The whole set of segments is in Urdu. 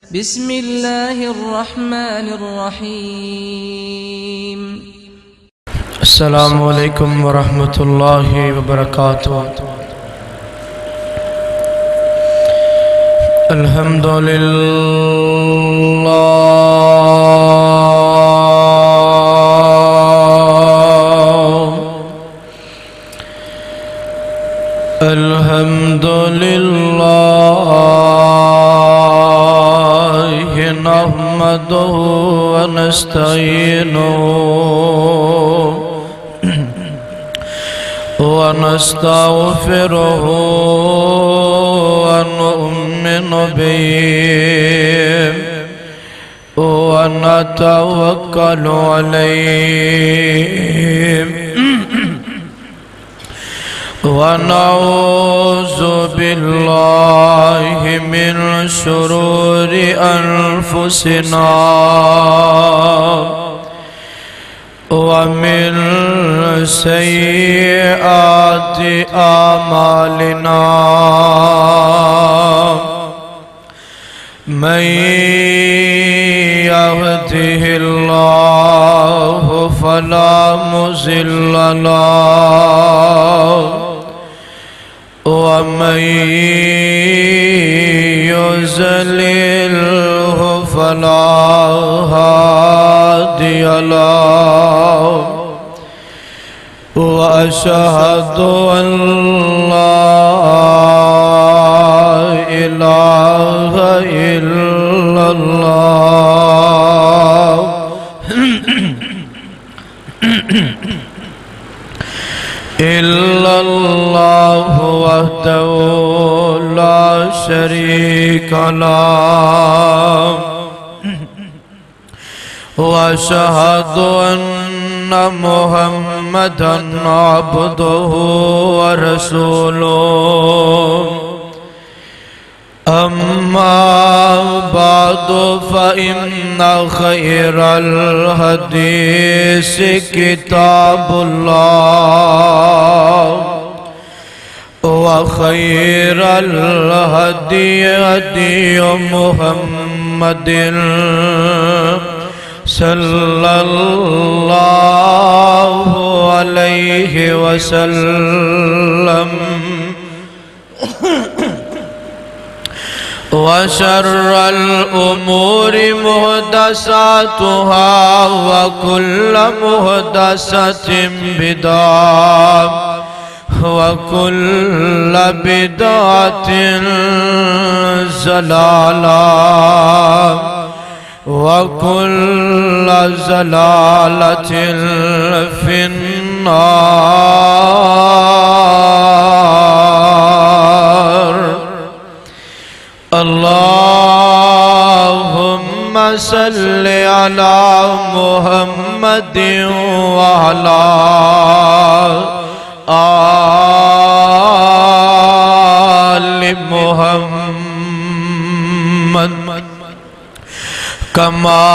بسم الله الرحمن الرحيم. السلام علیکم ورحمۃ اللہ وبرکاتہ. الحمد للہ الحمد للہ نحمده ونستعینه ونستغفره ونؤمن به ونتوكل عليه ونعوذ بالله من شرور أنفسنا ومن سيئات أعمالنا من يهده الله فلا مضل له ومن يضلله فلا هادي له وأشهد أن لا إله إلا الله إلا الله وحده لا شريك له وأشهد أن محمدًا عبده ورسوله. أما بعد فإن خير الحديث كتاب الله وخير الهدي هدي محمد صلى الله عليه وسلم وشر الأمور محدثاتها وكل محدثة بدعة وكل بدعة ضلالة وكل ضلالة في النار. اللهم صل على محمد وعلى آل محمد كما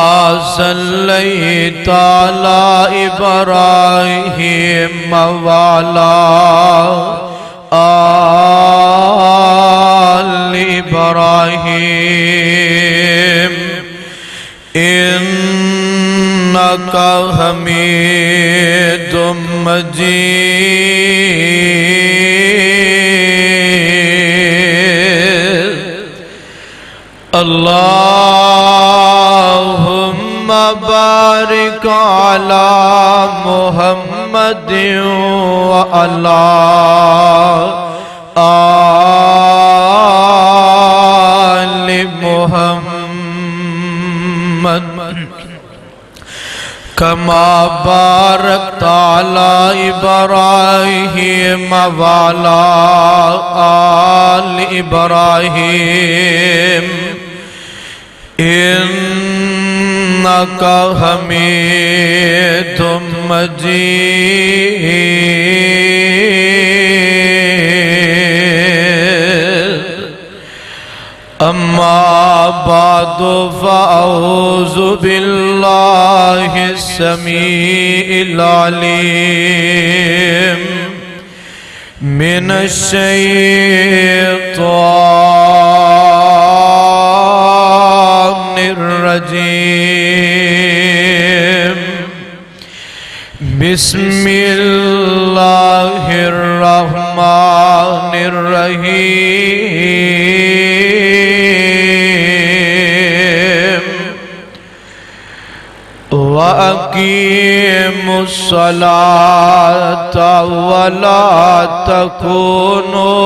صليت على إبراهيم وعلى آل إبراهيم إنك حميد مجيد. اللهم بارك على محمد وعلى آل محمد كما باركت على إبراهيم وعلى آل إبراهيم إنك حميد مجيد. أما بعد فأعوذ بالله السميع العليم من الشيطان الرحيم وأقيموا الصلاة ولا تكونوا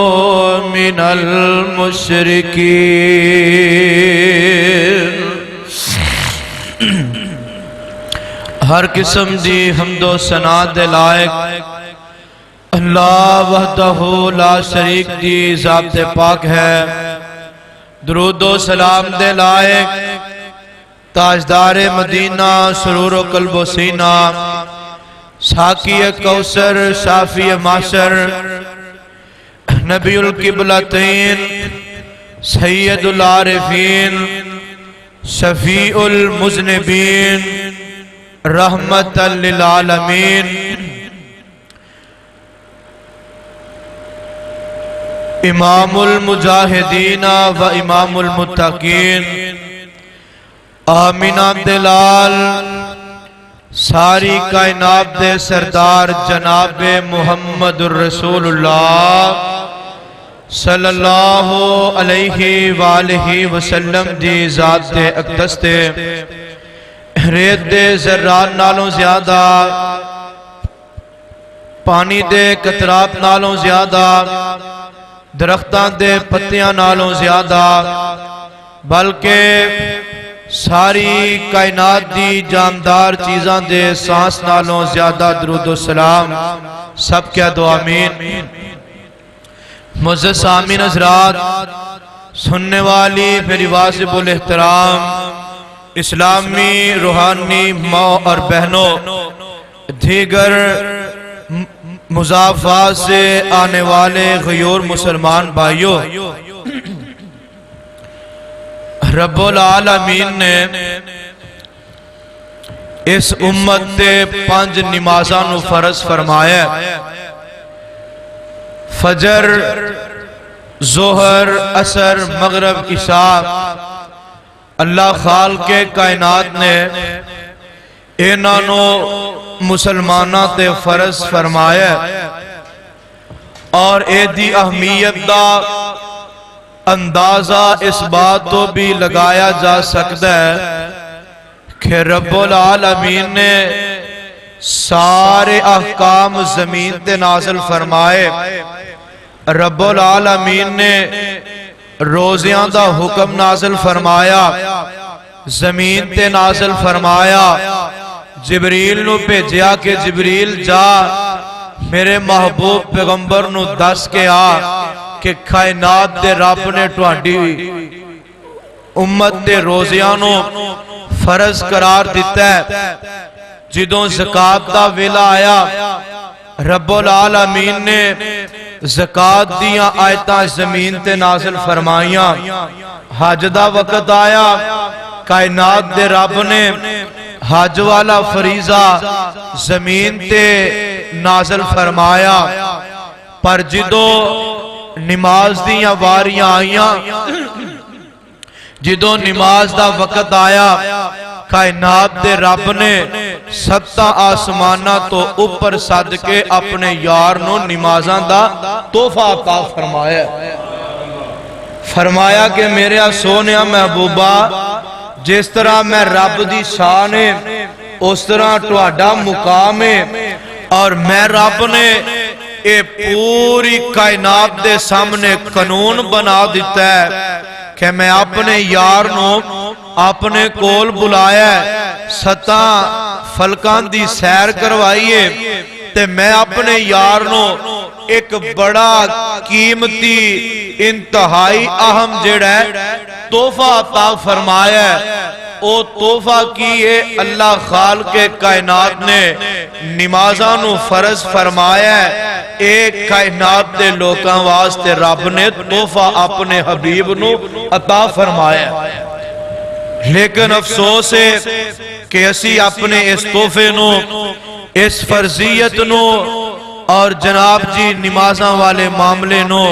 من المشركين ہر قسم دی حمد و ثنا دے لائق اللہ وحدہ لا شریک دی ذات پاک ہے. درود و سلام دے لائق تاجدار مدینہ سرور و قلب و سینہ ساقی کوثر شافی معاشر نبی القبلتین سید العارفین شفیع المذنبین رحمت للعالمین امام المجاہدین و امام المتقین آمینہ دلال ساری کائنات دے سردار جناب محمد الرسول اللہ صلی اللہ علیہ وآلہ وسلم دی ذات دے اقدس دے ریت دے ذرات نالوں زیادہ پانی دے قطرات نالوں زیادہ درختان دے پتیاں نالوں زیادہ بلکہ ساری کائنات دی جاندار چیزاں دے سانس نالوں زیادہ درود و سلام سب کیا دو آمین. معزز سامعین حضرات سننے والی میری واجب الاحترام اسلامی روحانی ماں اور بہنوں دیگر مضافات سے آنے والے غیور مسلمان بھائیوں رب العالمین نے اس امت دے 5 نمازاں نو فرض فرمایا. فجر ظہر عصر مغرب عشاء اللہ خالق کائنات نے انہاں نو مسلماناں تے فرض فرمایا اور اے دی اہمیت دا اندازہ اس بات تو بھی لگایا جا سکتا ہے کہ رب العالمین نے سارے احکام زمین تے نازل فرمائے. رب العالمین نے روزیاں دا حکم نازل فرمایا زمین تے نازل فرمایا. جبریل نو بھیجیا کہ جبریل جا میرے محبوب پیغمبر نو دس کے آ کہ کائنات دے رب نے تہاڈی امت دے روزیاں نو فرض قرار دیتا ہے. جدوں زکات دا ویلا آیا رب العالمین نے زکات دیاں آیتاں زمین تے نازل فرمائیاں. حج دا وقت آیا کائنات دے رب نے حج والا فریضہ زمین تے نازل فرمایا. پر جدوں نماز دیاں واریاں آئیاں جدوں نماز دا وقت آیا کائنات دے رب نے 7 آسمانہ تو اوپر صد کے اپنے یار نو نمازاں دا تحفہ عطا فرمایا. فرمایا کہ میرے سونیا محبوبہ جس طرح میں رب دی شان ہے اس طرح تہاڈا مقام ہے اور میں رب نے اے پوری کائنات دے سامنے قانون بنا دیتا ہے کہ میں اپنے یار نو اپنے کول بلایا 7 فلکان دی سیر کروائیے تے میں اپنے یار نو ایک بڑا قیمتی انتہائی اہم جڑا ہے تحفہ عطا فرمایا ہے. او تحفہ کیے اللہ خالق کائنات نے نمازاں نو فرض فرمایا ہے. ایک کائنات دے لوکاں واسطے رب نے تحفہ اپنے حبیب نو عطا فرمایا ہے. لیکن افسوس ہے کہ اسی اپنے اس تحفے نو اس فرضیت نو اور جناب جی نمازاں والے معاملے نو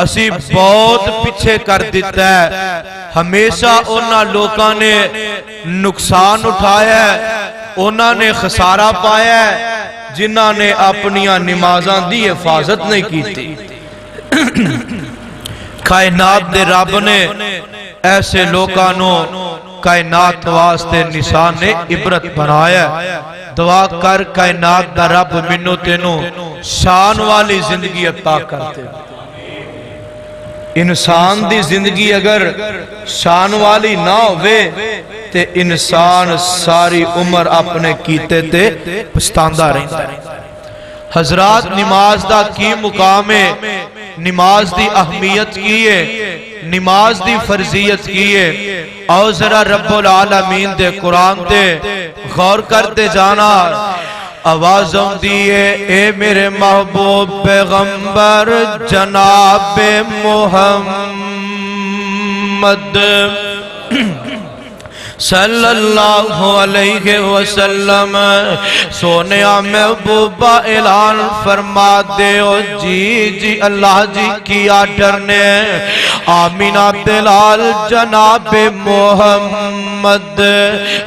اسی بہت پیچھے کر دیتا ہے. ہمیشہ انہاں لوکاں نے نقصان اٹھایا ہے انہاں نے خسارہ پایا ہے جنہاں نے اپنیاں نمازاں دی حفاظت نہیں کی تھی. کائنات دے رب نے ایسے لوگانوں کائنات واسطے نشان نے عبرت بنایا دعا کر کائنات دا رب منو تینوں شان والی زندگی عطا کرتے انسان دی زندگی اگر شان والی نہ ہوئے تے انسان ساری عمر اپنے کیتے تے پچھتاندہ رہتا ہے حضرات نماز دا کی مقام ہے نماز دی اہمیت کی ہے نماز دی فرضیت کی ہے اور ذرا رب العالمین دے قرآن دے غور کرتے جانا آوازوں دیئے اے میرے محبوب پیغمبر جناب محمد صلی اللہ علیہ وسلم سونے محبوبہ اعلان فرما دے او جی اللہ جی کیا ڈرنے آمینہ بلال جناب محمد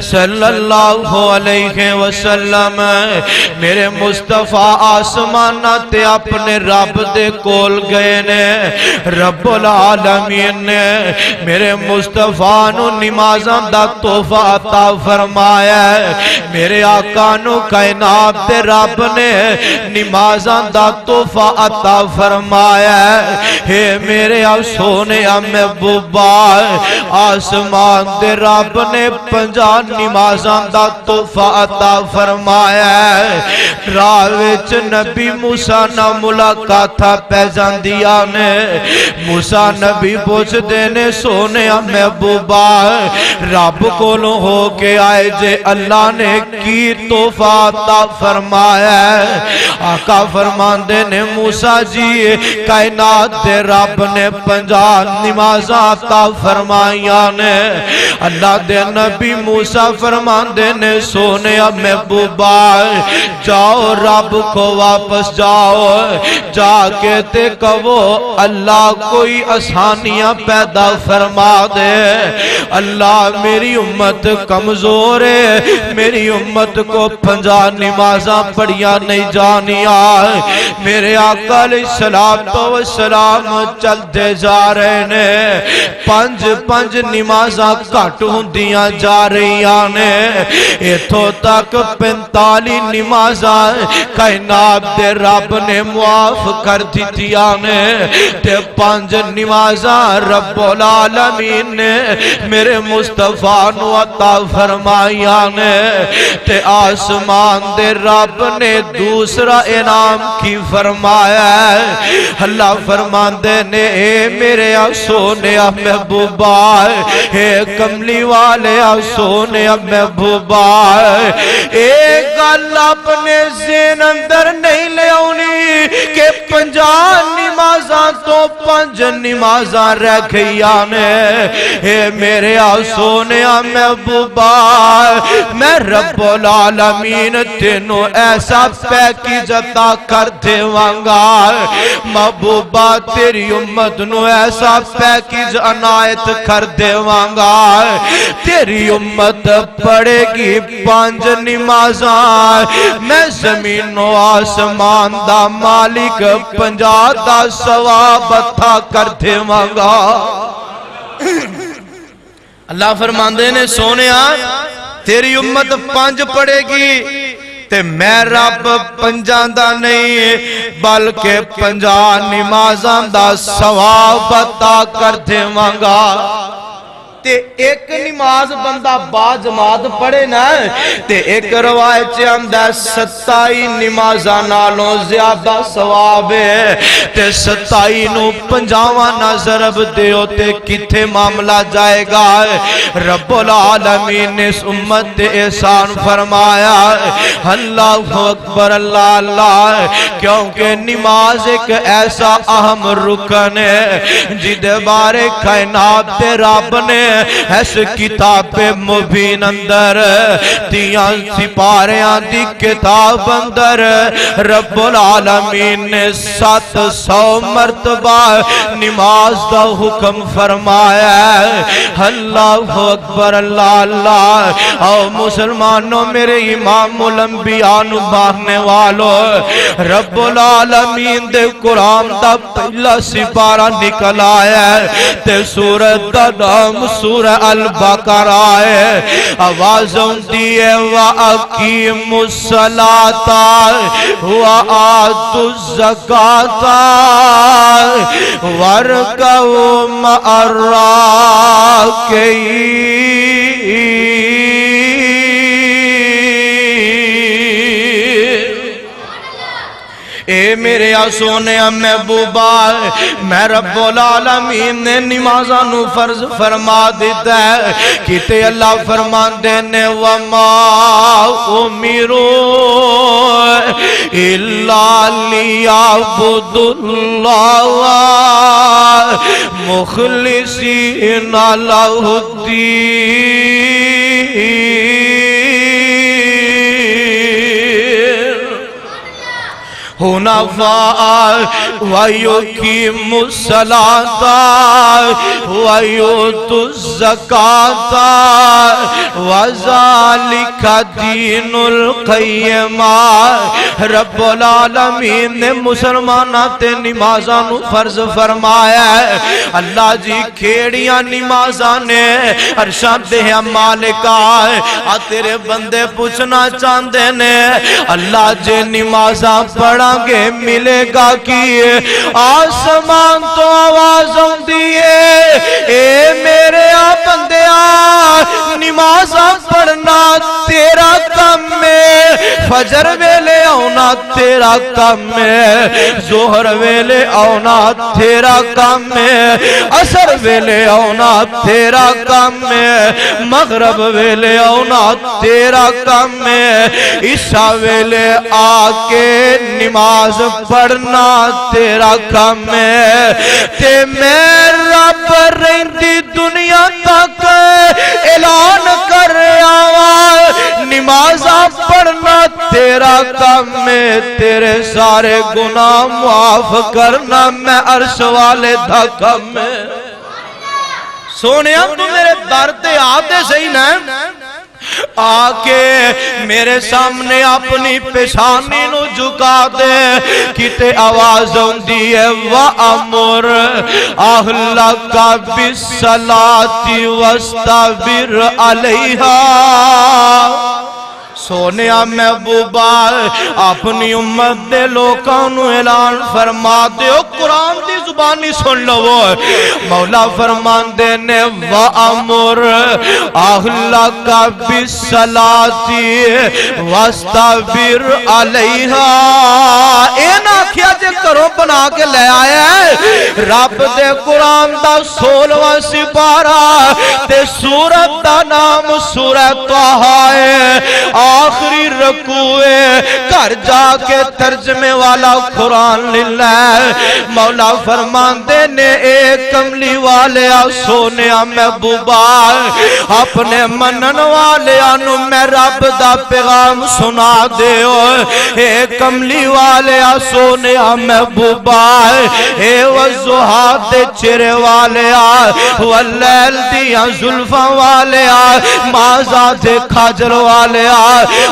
صلی اللہ علیہ وسلم میرے مصطفیٰ آسمانہ تے اپنے رب دے کول گئے نے رب العالمین نے میرے مصطفیٰ نو نمازاں دا تحفہ عطا فرمایا ہے میرے آقا نو کائنات دے رب نے نمازاں دا تحفہ عطا فرمایا ہے میرے سونے محبوبہ آسمان دے رب نے 50 نمازاں دا تحفہ عطا فرمایا ہے راہ وچ نبی موسیٰ نہ ملاقاتاں پہ جاندیاں نے موسیٰ نبی پوچھ دینے سونے محبوبہ رب کولوں ہو کے آئے جے اللہ نے کی تحفہ عطا فرمایا ہے آقا فرماندے نے موسیٰ جی کائنات دے رب نے 50 نمازاں عطا فرمائیاں نے اللہ دے نبی موسیٰ فرماندے نے سونے محبوبہ جاؤ رب کو واپس جاؤ جا کے تے کہو اللہ کوئی آسانیاں پیدا فرما دے اللہ میری امت کمزور ہے میری امت کو 50 نمازاں پڑھیا نہیں جانیا میرے آقا علیہ السلام چلتے جا رہے نے 5 نمازاں کٹ ہوندیاں جا رہیاں نے ایتھوں تک 45 نمازاں کائنات دے رب نے معاف کر دیتیاں نے تے 5 نمازاں رب العالمین نے میرے مصطفیٰ نو عطا فرمائیاں نے تے آسمان دے رب نے دوسرا انعام کی فرمایا ہے اللہ فرماندے نے اے میرے سونے محبوبہ اے کملی والے سونے محبوبہ اے گل اپنے ذہن اندر نہیں لے آنی کہ 50 نمازاں تو 5 نمازاں رہ گئیاں نے اے میرے سونے محبوبہ میں رب العالمین تینوں ایسا پیکیج عطا کر دے وانگا محبوبہ تیری امت نو ایسا پیکیج عنایت کر دے وانگا تیری امت پڑھے گی 5 نمازاں میں زمین و آسمان دا مالک 50 دا ثواب عطا کر دے وانگا اللہ فرماندے نے سونیا تیری امت 5 پڑھے گی تے میں رب 5 دا نہیں بلکہ 50 نمازاں دا ثواب عطا کر دے وانگا تے ایک نماز بندہ با جماعت پڑھے نا تے ایک روایت چے اندہ 27 نمازاں نالوں زیادہ ثواب ہے تے 27 نو 50 نہ ضرب دیو تے کتھے معاملہ جائے گا رب العالمین نے اس امت تے احسان فرمایا اللہ اکبر اللہ اللہ کیونکہ نماز ایک ایسا اہم رکن ہے جدے بارے کائنات تے رب نے اس کتاب مبین اندر تیاں سپاریاں دی کتاب اندر رب العالمین نے 700 مرتبہ نماز دا حکم فرمایا ہے۔ اللہ اکبر اللہ اللہ۔ او مسلمانوں میرے امام الانبیاء نو باہنے والو، رب العالمین دے قرآن دا پہلا سپارہ نکل آیا ہے تے سورت دا نام سورہ البقرہ ہے۔ آواز ہوندی ہے وَأَقِیمُوا الصَّلَاةَ وَآتُوا الزَّکَاةَ وَارْكَعُوا مَعَ الرَّاکِعِینَ۔ اے میرے سونے محبوبا، میں رب العالمین نے نمازاں نو فرض فرما دیتا ہے کتے اللہ فرمان دینے وَمَا أُمِرُوا إِلَّا لِيَعْبُدُوا اللَّهَ مُخْلِصِينَ لَهُ الدِّينَ۔ حنفاء وَيُقِيمُوا الصَّلَاةَ وَيُؤْتُوا الزَّكَاةَ وَذَلِكَ دِينُ الْقَيِّمَ۔ رب العالمین نے مسلمانہ تے نمازاں نو فرض فرمایا ہے۔ اللہ جی کھیڑیاں نمازاں نے عرشاں دے مالکا آ تیرے بندے پوچھنا چاندے نے اللہ جی نمازاں پڑھا گے ملے گا کی؟ آسمان تو آواز ہوندی ہے اے میرے بندیا نمازاں پڑھنا تیرا کم ہے، فجر ویلے آنا تیرا کم ہے، ظہر ویلے آنا تیرا کم ہے، عصر ویلے آنا تیرا کم ہے، مغرب ویلے آنا تیرا کم ہے، عشاء ویلے آکے نماز پڑھنا تیرا کم ہے۔ تے میں رب رہندی دنیا تک اعلان کر آوا نمازاں پڑھنا تیرا کم ہے، تیرے سارے گناہ معاف کرنا میں عرش والے دا کم ہے۔ سونیا تو میرے در تے آتے صحیح نا آکے میرے سامنے اپنی پیشانی نو جھکا دے کتے آواز ہوندی ہے وَأَمُرْ أَهْلَكَ بِالصَّلَاةِ وَاسْتَبِرْ عَلَيْهَا۔ سونیا محبوبا اپنی امت دے لوکاں نو اعلان فرما دیو، قرآن دی زبانی سن لو، مولا فرمان دینے وَأَمُرْ أَهْلَكَ بِالصَّلَاةِ وَاسْتَبِرْ عَلَيْهَا۔ اے نا کیا جے کرو بنا کے لے آیا ہے رب دے قرآن دا 16واں سپارہ تے سورت دا نام سورہ طٰہٰ ہے، آخری رکوع گھر جا کے ترجمے والا قرآن للہ۔ مولا فرمان دینے ایک کملی والے سونے محبوبا اپنے منن والے انو میں رب دا پیغام سنا دیو، ایک کملی والے سونے محبوبا اے وضحا دے چرے والے واللیل دیا زلفہ والے مازا دے کھاجر والے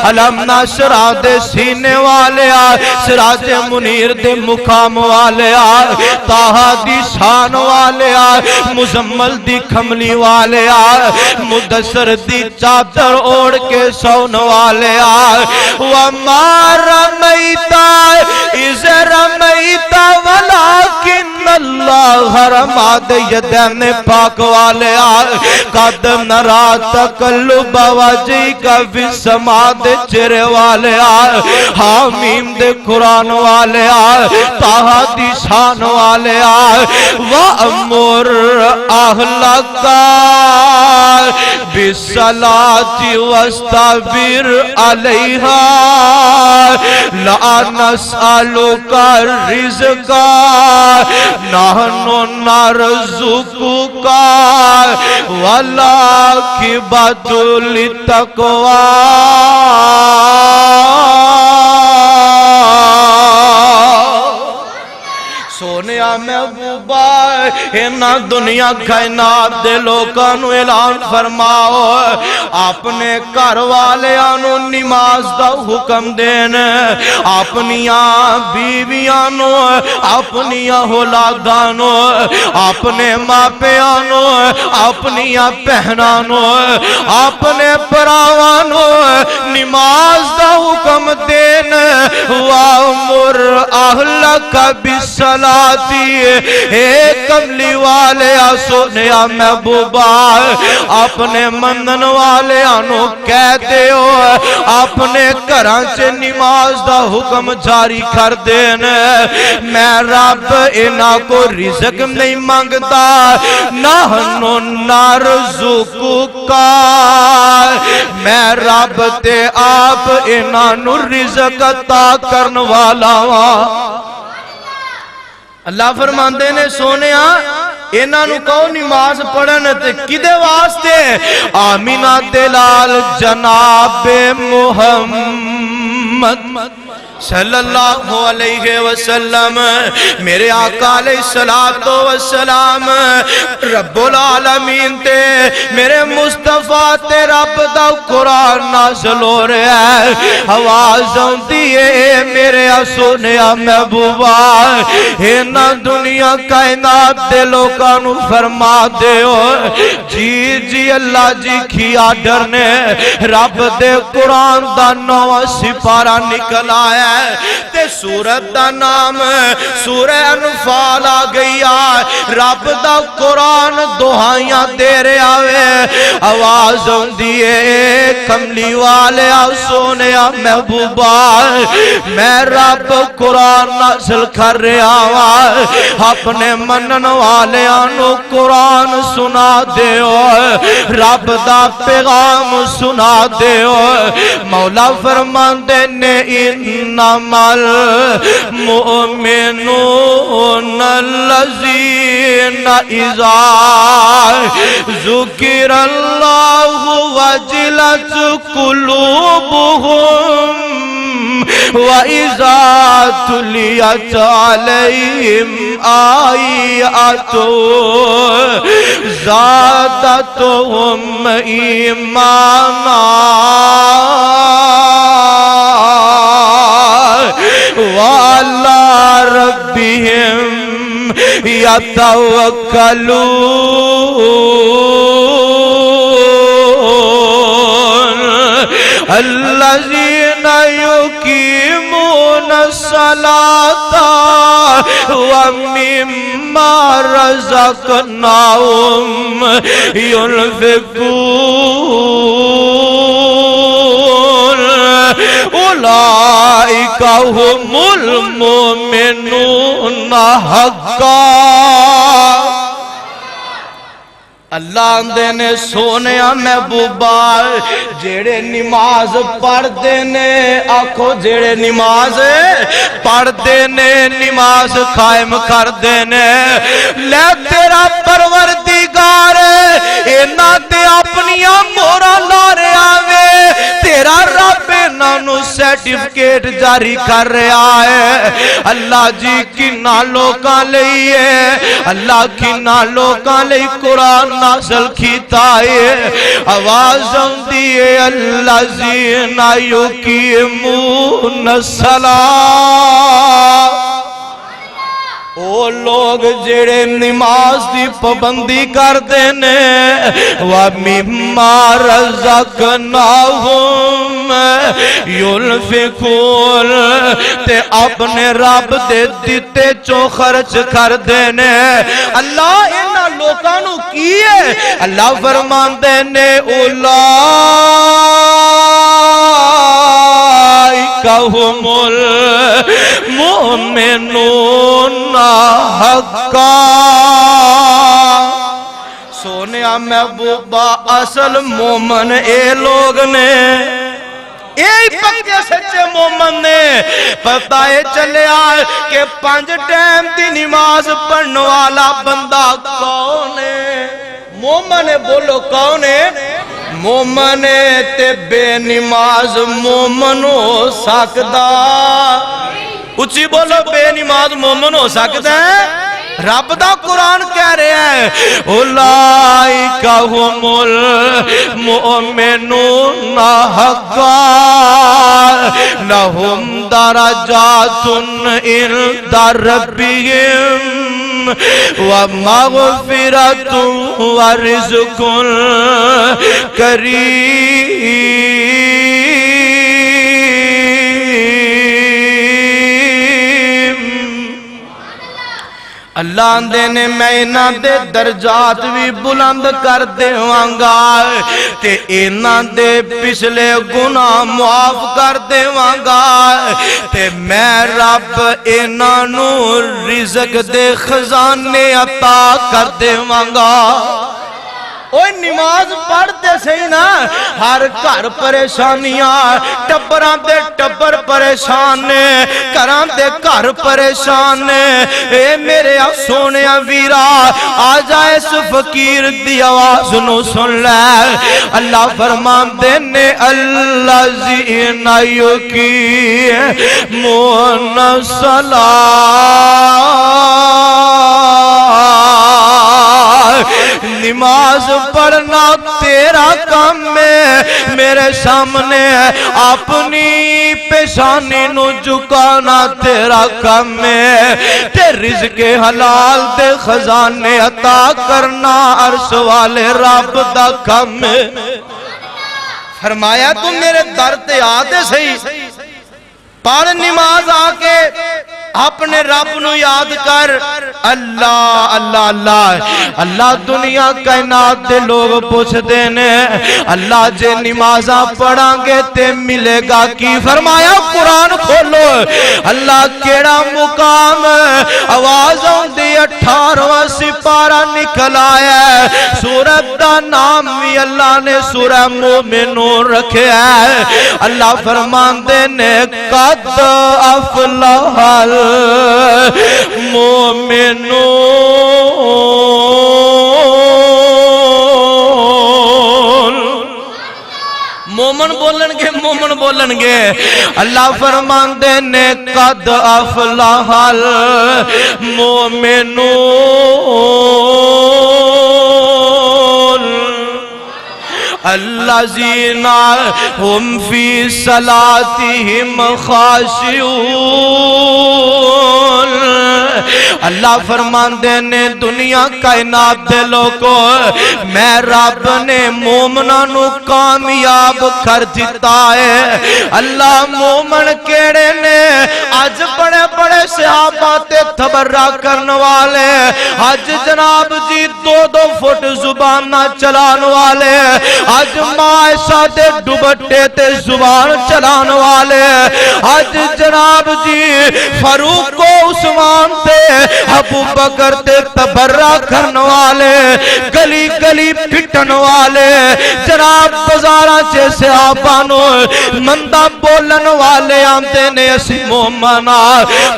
علم نشرہ دے سینے والے سراج منیر دے مقام والے طٰہٰ دی شان والے مزمل دی کھملی والے مدثر دی چادر اوڑ کے سون والے وَمَا رَمَيْتَ إِذْ رَمَيْتَ وَلَكِنَّ اللَّهَ رَمَى دے یدین پاک والے قَدْ نَرَى تَقَلُّبَ وَجْهِكَ فِي السَّمَاءِ دے چرے والے حامیم دے قرآن والے طٰہٰ دی شان والے وَأَمُرْ أَهْلَكَ بالصلاة واستغفر عليها لا نسألك رزقا نحن نرزقك والعاقبة للتقوى سونے محبوبہ اینا دنیا کائنات دے لوکاں نو اعلان فرماؤ اپنے گھر والیاں نو نماز دا حکم دین اپنیاں بیویاں نو اپنیاں اولاداں نو اپنے ماپیاں نو اپنیاں بہناں نو اپنے بھراواں نو نماز دا حکم دین وَأْمُرْ أَهْلَكَ بِالصَّلَاةِ اے کملی والے سونیا محبوبہ اپنے منن والے آنو کہتے ہو اپنے گھراں سے نماز دا حکم جاری کر دین میں رب انہاں کو رزق نہیں مانگتا نحنو نرزقک میں رب تے آپ انہاں نو رزق عطا کرن والا ہاں اللہ فرماندے نے سونیا انہاں نو کہو نماز پڑھن تے کدے واسطے آمینہ دلال جناب محمد صلی اللہ علیہ وسلم میرے آقا علیہ السلام رب العالمین تے میرے مصطفیٰ تے رب دا قرآن نازل ہو رہا ہے آواز آندی ہے میرے سونیا محبوبہ اینا دنیا کائنات دے لوکاں نو فرما دے ہو جی جی اللہ جی کی آڈر نے رب دے قرآن دا 9 سپارہ نکل آیا تے سورت دا نام سورہ انفال آ گئی رب دا قرآن دعائیاں دے رہے آوے آواز ہوندی ہے کملی والے سونیا محبوبہ میں رب قرآن نازل کر رہے آوا اپنے منن والے آنو قرآن سنا دے رب دا پیغام سنا دے مولا فرمان دینے انما المؤمنون الذين اذا ذكر الله وجلت قلوبهم وَإِذَا تُلِيَتْ عَلَيْهِمْ آيَاتُهُ زَادَتْهُمْ إِيمَانًا وَعَلَى رَبِّهِمْ يَتَوَكَّلُونَ الَّذِينَ يُقِيمُونَ الصَّلَاةَ وَمِمَّا رَزَقْنَاهُمْ يُنْفِقُونَ أُولَئِكَ هُمُ الْمُؤْمِنُونَ حَقًّا اللہ اندے نے سونیا محبوبہ جیڑے نماز پڑھ دینے آکھو جیڑے نماز پڑھ دینے نماز قائم کر دینے لے تیرا پروردگار اینا تے اپنیاں مورا لارے آوے تیرا رب انہوں سیٹیفکیٹ جاری کر رہا ہے اللہ جی کنا لوکاں لئیے اللہ کنا لوکاں لئی قرآن نازل کیتا ہے آواز ہوندی ہے الذین یقیمون الصلاۃ او لوگ جڑے نماز دی پابندی کر دینے وَمِمَّا رَزَقْنَاهُمْ يُنْفِقُونَ تے اپنے رب دے دیتے چو خرچ کر دینے اللہ انہاں لوکاں نو کیے اللہ فرمان دینے اولئک هم المؤمنون حقا سونیا محبوبہ اصل مومن اے لوگ نے یہی پکے سچے مومن نے پتہ چلے آئے کہ 5 ٹائم دی نماز پڑھنے والا بندہ کون ہے مومن بولو کون ہے مومن تے بے نماز مومن ہو سکتا اچھی بولو بے نماز مومن ہو سکتا ہے رب دا قرآن کہہ رہے ہیں اولئک هم المؤمنون حقا لهم درجات عند ربهم ومغفرة ورزق کریم اللہ آندے نے میں انہاں دے درجات بھی بلند کر دیوانگا تے انہاں دے پچھلے گناہ معاف کر دیوانگا تے میں رب انہاں نو رزق دے خزانے عطا کر دیوانگا اوہ نماز پڑھتے سہی نا ہر گھر پریشانیاں ٹبران دے ٹبر پریشان نے کران دے گھر پریشان نے اے میرے سونے ویرا آجا اس فقیر دی آواز نو سن لے اللہ فرمان دینے الذین یقیمون الصلاۃ نماز پڑھنا تیرا کام ہے میرے سامنے اپنی پیشانی نو جھکانا تیرا کام ہے تے رزق حلال دے خزانے عطا کرنا عرش والے رب دا کام ہے فرمایا تم میرے در تے آتے صحیح پڑھ نماز آکے اپنے رب نو یاد کر اللہ اللہ اللہ اللہ دنیا کائنات دے لوگ پوچھ دینے اللہ جے نمازاں پڑھاں گے تے ملے گا کی فرمایا قرآن کھولو اللہ کیڑا مقام آواز دی 18واں سپارہ نکل آیا ہے سورت دا نام بھی اللہ نے سورہ مومنون رکھے ہے اللہ فرمان دینے قد افلح مومنون مومن بولن گے اللہ فرمان دینے قد افلح المؤمنون الذین هم فی صلاتهم خاشعون اللہ فرمان دینے دنیا کائنات دے لوگوں میں رب نے مومنانو کامیاب کر دیتا ہے اللہ مومن کیڑے نے آج بڑے بڑے صحابہ تے تبرہ کرنے والے آج جناب جی 2-2 فٹ زبان نہ چلان والے آج معاشہ دے ڈبٹے تے زبان چلان والے آج جناب جی فاروق کو عثمان تے ابو بکر تے تبرہ کرنے والے گلی گلی پھٹن والے جناب بزارہ چے صحابانو مندہ بولن والے آمدے نے اسی مومنہ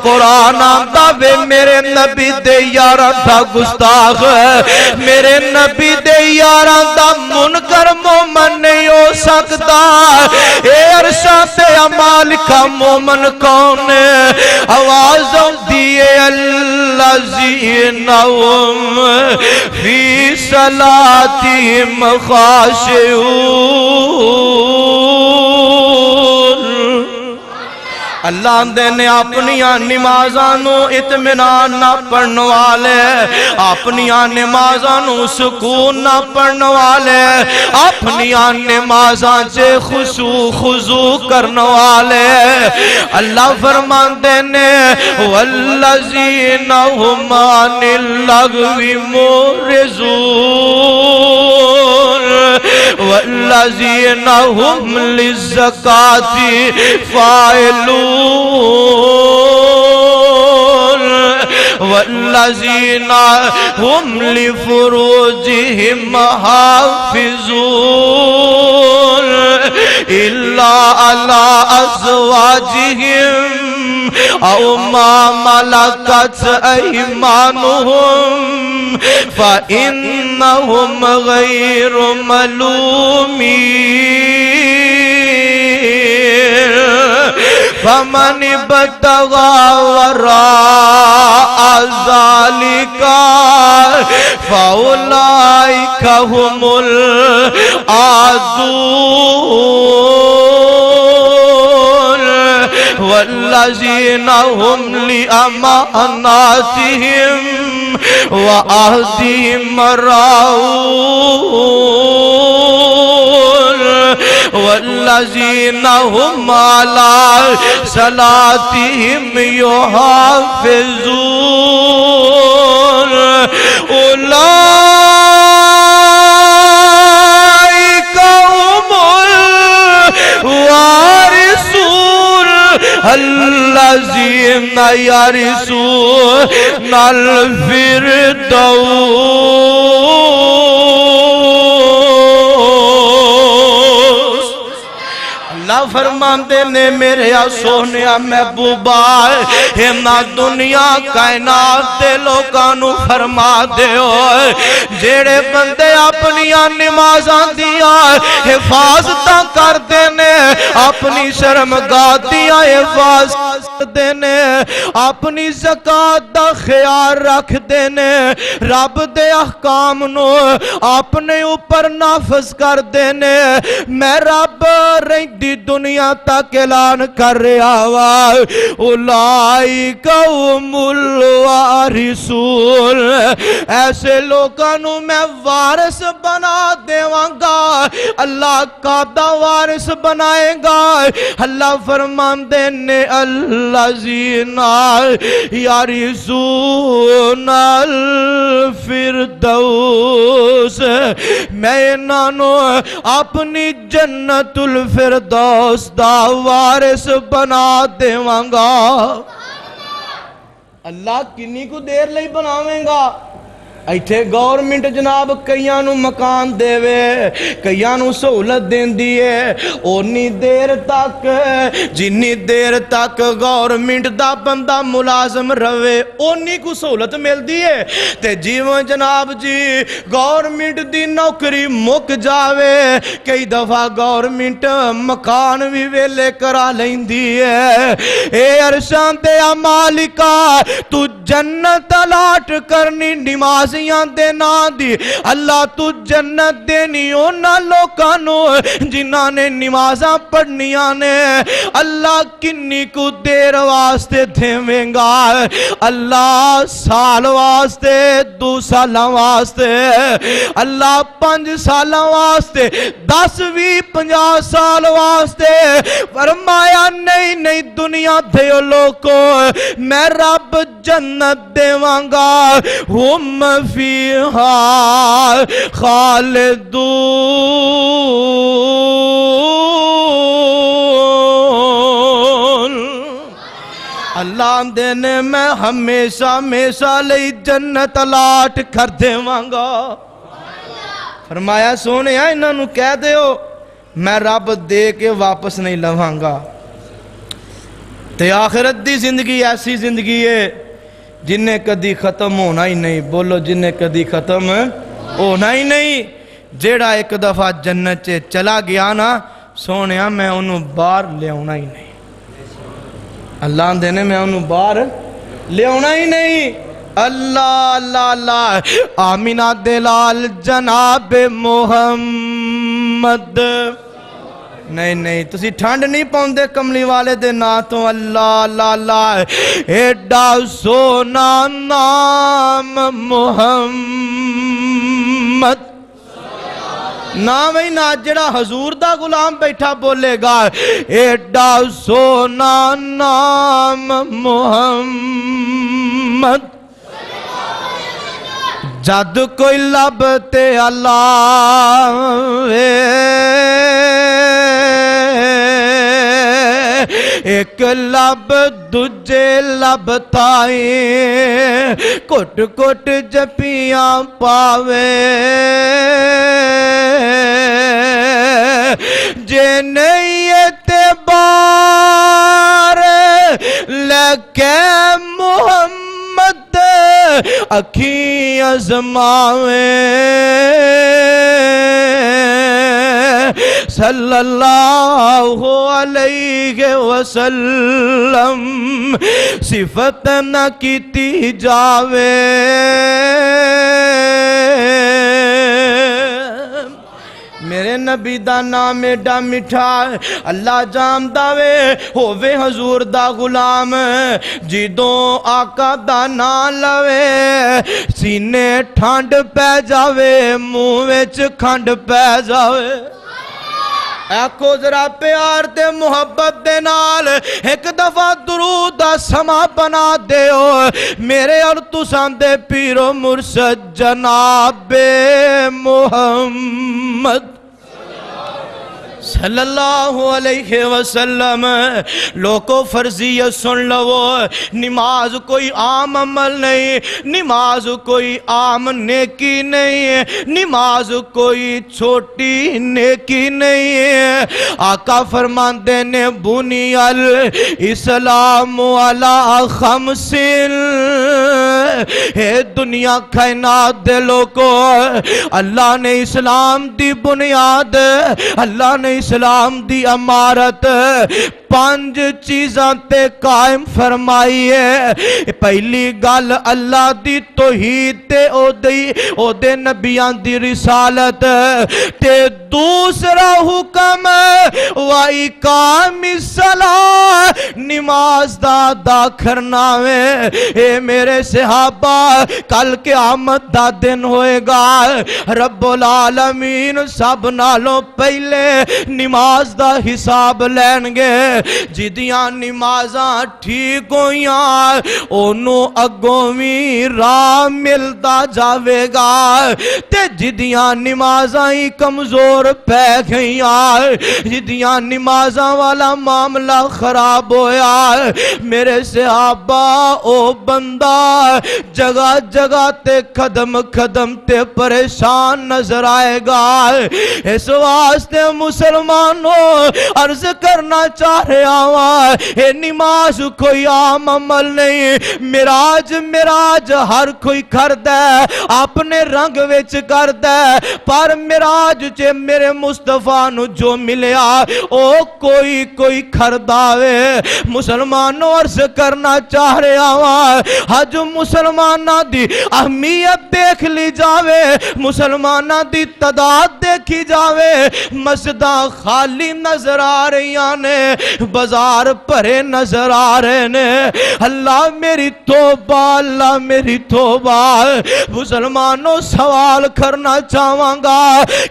قرآن آمدہ وے میرے نبی دے یاران دا گستاخ میرے نبی دے یاران دا منکر مومن نہیں ہو سکتا اے عرشہ تے عمال کا مومن کون آوازوں دیئے الذین هم فی صلاتهم خاشعون اللہ نے اپنی نمازانو اطمینان نہ پڑھنے والے اپنی نمازانو سکون نہ پڑھنے والے اپنی نمازان سے خضوع کرنے والے اللہ فرمان دینے والذین هم عن اللغو معرضون والذین هم للزکاة فاعلون والذین هم لفروجهم حافظون الا على ازواجهم او ما ملكت ايمانهم فانهم غير ملومين فمن ابتغى وراء ذلك فأولئك هم العادون والذين هم لأماناتهم وعهدهم راعون والذين هم على صلاتهم يحافظون أولئك هم الوارثون الذين يرثون الفردوس اللہ فرماندے نے میرے سونیا محبوبہ ہمنا دنیا کائنات دے لوکانو فرما دے ہوئے جیڑے بندے اپنی نمازاں دیا حفاظتاں کر دینے اپنی شرمگاہ دیا حفاظت دینے اپنی زکاة دا خیال رکھ دینے رب دے احکام نو اپنے اوپر نافذ کر دینے میں رب رہی دنیا تک اعلان کر رہا ہوا اولئک هم الوارثون ایسے لوگوں میں وارث بنا دیواں گا اللہ قادہ وارث بنائے گا اللہ فرماندے نے الذین یرثون الفردوس میں انہوں اپنی جنت الفردوس دا وارث بنا دیواں گا اللہ کنی کو دیر لئی بناویں گا ایتھے گورنمنٹ جناب کئیاں نو مکان دے وے کئیاں نو سہولت دین دیئے اونی دیر تک جنی دیر تک گورنمنٹ دا بندہ ملازم روے اونی کو سہولت مل دیئے تے جیوان جناب جی گورنمنٹ دی نوکری مک جاوے کئی دفعہ گورنمنٹ مکان بھی ویلے کرا لیں دیئے اے عرشان دے مالکا تو جنت الاٹ کرنی نمازیاں دے نا دی اللہ تو جنت دینی اونا لوکانو جنہاں نے نمازاں پڑھنیاں نے اللہ کنی کو دیر واسطے دھیمیں گا اللہ سال واسطے 2 سال واسطے اللہ 5 سال واسطے 10 20 50 سال واسطے فرمایا نہیں دنیا دھیو لوکو میں رب جنت دیواں گا ہم فیہا خالدون اللہ دینے میں ہمیشہ لئی جنت الاٹ کر دیواں گا فرمایا سونے انہاں نو کہہ دیو میں رب دے کے واپس نہیں لواں گا تے آخرت دی زندگی ایسی زندگی ہے جنہیں کدی ختم ہونا ہی نہیں بولو جنہیں کدی ختم ہونا ہی نہیں جیڑا ایک دفعہ جنت چے چلا گیا نا سونیا میں انہوں بار لے ہونا ہی نہیں اللہ دینے میں انہوں بار لے ہونا ہی نہیں اللہ آمینہ دلال جناب محمد نہیں تسی ٹھنڈ نہیں پاؤندے کملی والے دے نا تو اللہ ایڈا سونا نام محمد نا وہی نا جڑا حضور دا غلام بیٹھا بولے گا ایڈا سونا نام محمد جد کوئی لبتے اللہ ایک لب دجے لب تائی کٹ کٹ جپیاں پاوے جے نہیں اعتبار لکے محمد اکھی ازماوے صلی اللہ علیہ وسلم صفت نہ کیتی جاوے میرے نبی دا نام ایڈا مٹھا اللہ جاندا وے ہووے حضور دا غلام جدوں آقا دا نام لوے سینے ٹھنڈ پہ جاوے منہ وچ کھنڈ پہ جاوے آکھو ذرا پیار تے محبت دے نال ایک دفعہ درود دا سما بنا دیو میرے اور تساں دے پیر و مرشد جناب محمد صلی اللہ علیہ وسلم لوگو فرضیت سن لو نماز کوئی عام عمل نہیں نماز کوئی عام نیکی نہیں نماز کوئی چھوٹی نیکی نہیں آقا فرماندے نے بنی الاسلام علی خمسن اے دنیا کائنات دے لوگو اللہ نے اسلام دی بنیاد اللہ نے اسلام دی امارت 5 چیزاں تے قائم فرمائی ہے پہلی گل اللہ دی توحید تے او دے نبیان دی رسالت تے دوسرا حکم وَإِقَامِ الصَّلَاةِ نماز دا ادا کرنا وے اے میرے صحابہ کل قیامت دا دن ہوئے گا رب العالمین سب نالوں پہلے نماز دا حساب لین گے جدیاں نمازاں ٹھیک ہویاں اونوں اگوں راہ ملدا جاوے گا تے جدیاں نمازاں ہی کمزور پہ گئیاں جدیاں نمازاں والا معاملہ خراب ہویا میرے صحابہ او بندہ جگہ جگہ تے قدم قدم تے پریشان نظر آئے گا اس واسطے مسلمانوں عرض کرنا چاہ رہے آواں اے نماز کوئی عام عمل نہیں معراج ہر کوئی کر دے اپنے رنگ وچ کر دے پر معراج چے میرے مصطفیٰ نو جو ملیا او کوئی کھردا وے مسلمانوں عرض کرنا چاہ رہے آواں حج مسلماناں دی اہمیت دیکھ لی جاوے مسلماناں دی تعداد دیکھی جاوے مسجداں خالی نظر آ رہیاں نے بازار بھرے نظر آ رہے نے اللہ میری توبہ اللہ میری توبہ مسلمانوں سوال کرنا چاہواں گا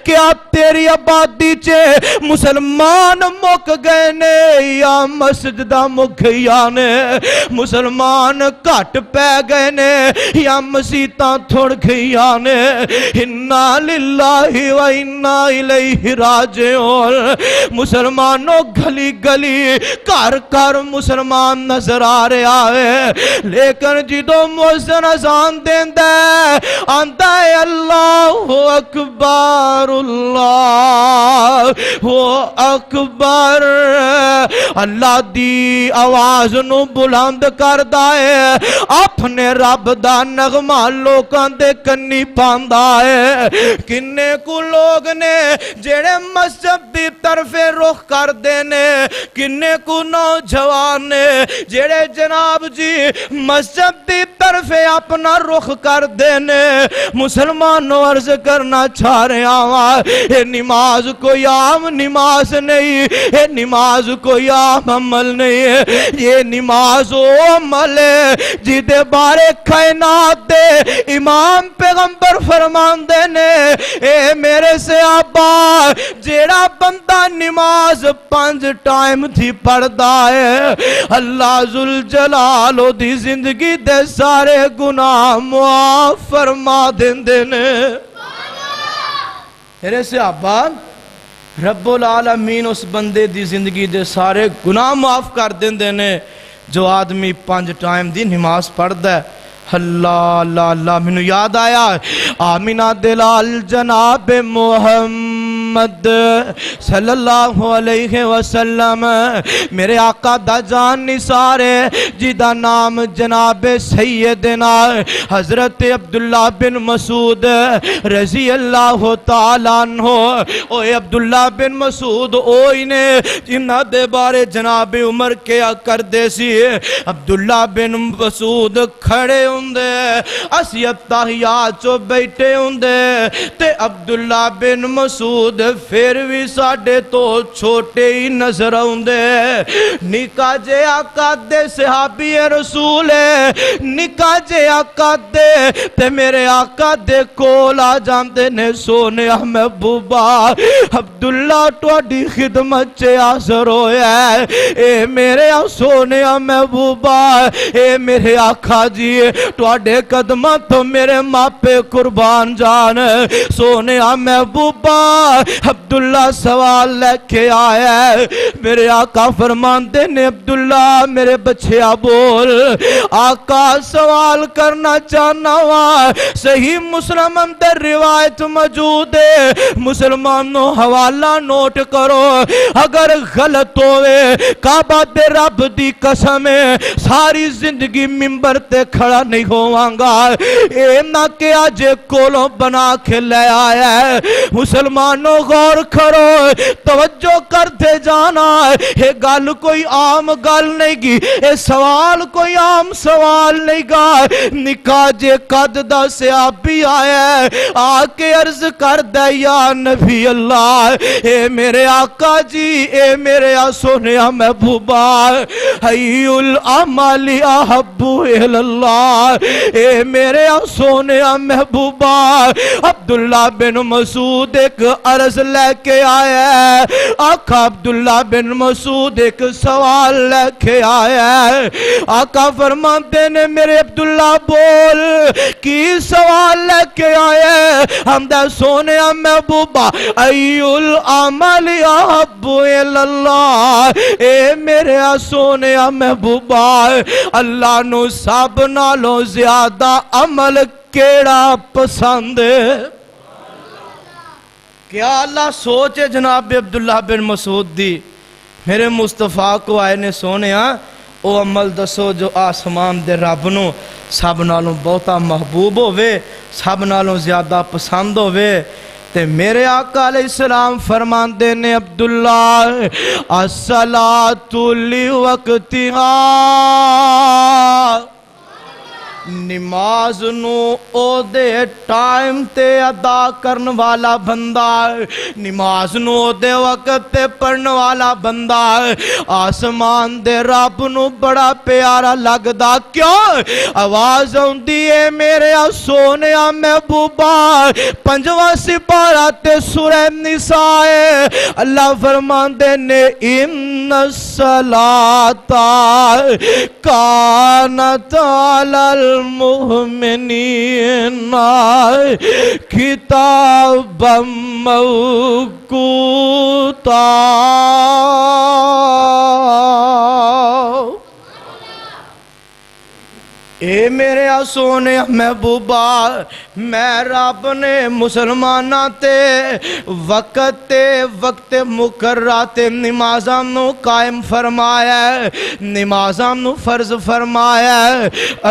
کہ اب تیری آبادی چے مسلمان مک گئے نے یا مسجدہ مک گیا نے مسلمان کٹ پہ گئے نے یا مسیطاں تھوڑ گیا نے انا للہ و انا الیہ راجعون مسلمانوں گلی گلی کار کار مسلمان نظر آ رہا ہے لیکن جدو مؤذن اذان دیندا ہے آندا ہے اللہ اکبر اللہ اکبر اللہ دی آواز نو بلند کردا ہے اپنے رب دا نغمہ لوکاں دے کنی پاندا ہے کنے کو لوگ نے جڑے مسجد دی طرف رخ کر دینے کنے کو نوجوان نے جڑے جناب جی مسجد دی طرف اپنا رخ کر دینے مسلمانوں عرض کرنا چاہ رہے آواں یہ نماز کوئی عام نماز نہیں یہ نماز کوئی عام عمل نہیں ہے یہ نماز وہ عمل ہے جدے بارے کائنات دے امام پیغمبر فرمان دینے اے میرے صحابہ جیڑا بندہ نماز 5 ٹائم تھی پڑھدا ہے اللہ ذوالجلال دی زندگی دے سارے گناہ معاف فرما دیندے نے میرے صحابہ رب العالمین اس بندے دی زندگی دے سارے گناہ معاف کر دیندے نے جو آدمی 5 ٹائم دی نماز پڑھدا ہے۔ اللہ اللہ اللہ، مینوں یاد آیا آمینہ دلال جناب محمد صلی اللہ علیہ وسلم، میرے آقا دا جان نثارے جدا نام جناب سیدنا حضرت عبداللہ بن مسعود رضی اللہ تعالیٰ عنہ۔ اوے عبداللہ بن مسعود اوہی نے جنہ دے بارے جناب عمر کیا کر دے سی۔ عبداللہ بن مسعود کھڑے ہوندے اسی اتحیات چو بیٹھے ہوندے تے عبداللہ بن مسعود پھر بھی ساڑھے تو چھوٹے ہی نظر ہوندے۔ نکا جے آقا دے صحابی رسول نکا جے آقا دے تے میرے آقا دے کولا جاندے نے سونے محبوبا عبداللہ تواڈی خدمت چے حاضر ہویا ہے۔ اے میرے سونے محبوبا اے میرے آقا جی تواڈے قدمہ تو میرے ماپے قربان جان۔ سونے محبوبا عبداللہ سوال لے کے آیا ہے۔ میرے آقا فرماندے نے عبداللہ میرے بچیا بول۔ آقا سوال کرنا چاہنا ہوا، صحیح مسلم اندر روایت موجود ہے، مسلمانوں حوالہ نوٹ کرو، اگر غلط ہوئے کعبہ دے رب دی قسم ہے ساری زندگی منبر تے کھڑا نہیں ہوانگا۔ اے نہ کہ آج کولوں بنا کے لے آیا ہے۔ مسلمانوں غور کرو، توجہ کرتے جانا، یہ گل کوئی عام گل نہیں گی، یہ سوال کوئی عام سوال نہیں گا۔ نکاح جے قد دا صحابی آیا ہے، آکے عرض کر دے یا نبی اللہ، اے میرے آقا جی اے میرے سونیا محبوبا حی العمل احب الاللہ، اے میرے سونیا محبوبا عبداللہ بن مسعود ایک عرض لے کے آیا ہے۔ آقا عبداللہ بن مسعود ایک سوال لے کے آیا ہے۔ آقا فرماتے نے میرے عبداللہ بول کی سوال لے کے آیا ہے؟ حمدہ سونے محبوبہ ای العمل احب الاللہ، اے میرے سونے محبوبہ اللہ نو سب نالوں زیادہ عمل کیڑا پسند ہے؟ کیا اللہ سوچے جناب عبداللہ بن مسعود دی؟ میرے مصطفیٰ کو آئے نے سونے او عمل دسو جو آسمان دے رب نو سب نالوں بہتا محبوب ہوئے، سب نالوں زیادہ پسند ہوئے۔ تے میرے آقا علیہ السلام فرمان دینے عبداللہ الصلاۃ لوقتہا، نماز نو او دے ٹائم تے ادا کرن والا بندہ، نماز نو او دے وقت تے پڑھن والا بندہ آسمان دے رب نو بڑا پیارا لگدا۔ کیوں؟ آواز ہوندی ہے میرے سونے محبوبا 5واں سپارہ تے سورہ نساء اللہ فرماندے نے ان الصلاۃ کانت علی المؤمنین کتابا موقوتا۔ اے میرے سونے محبوبہ میں رب نے مسلمانہ تے وقت مقررہ تے نمازاں نو قائم فرمایا ہے، نمازاں نو فرض فرمایا ہے۔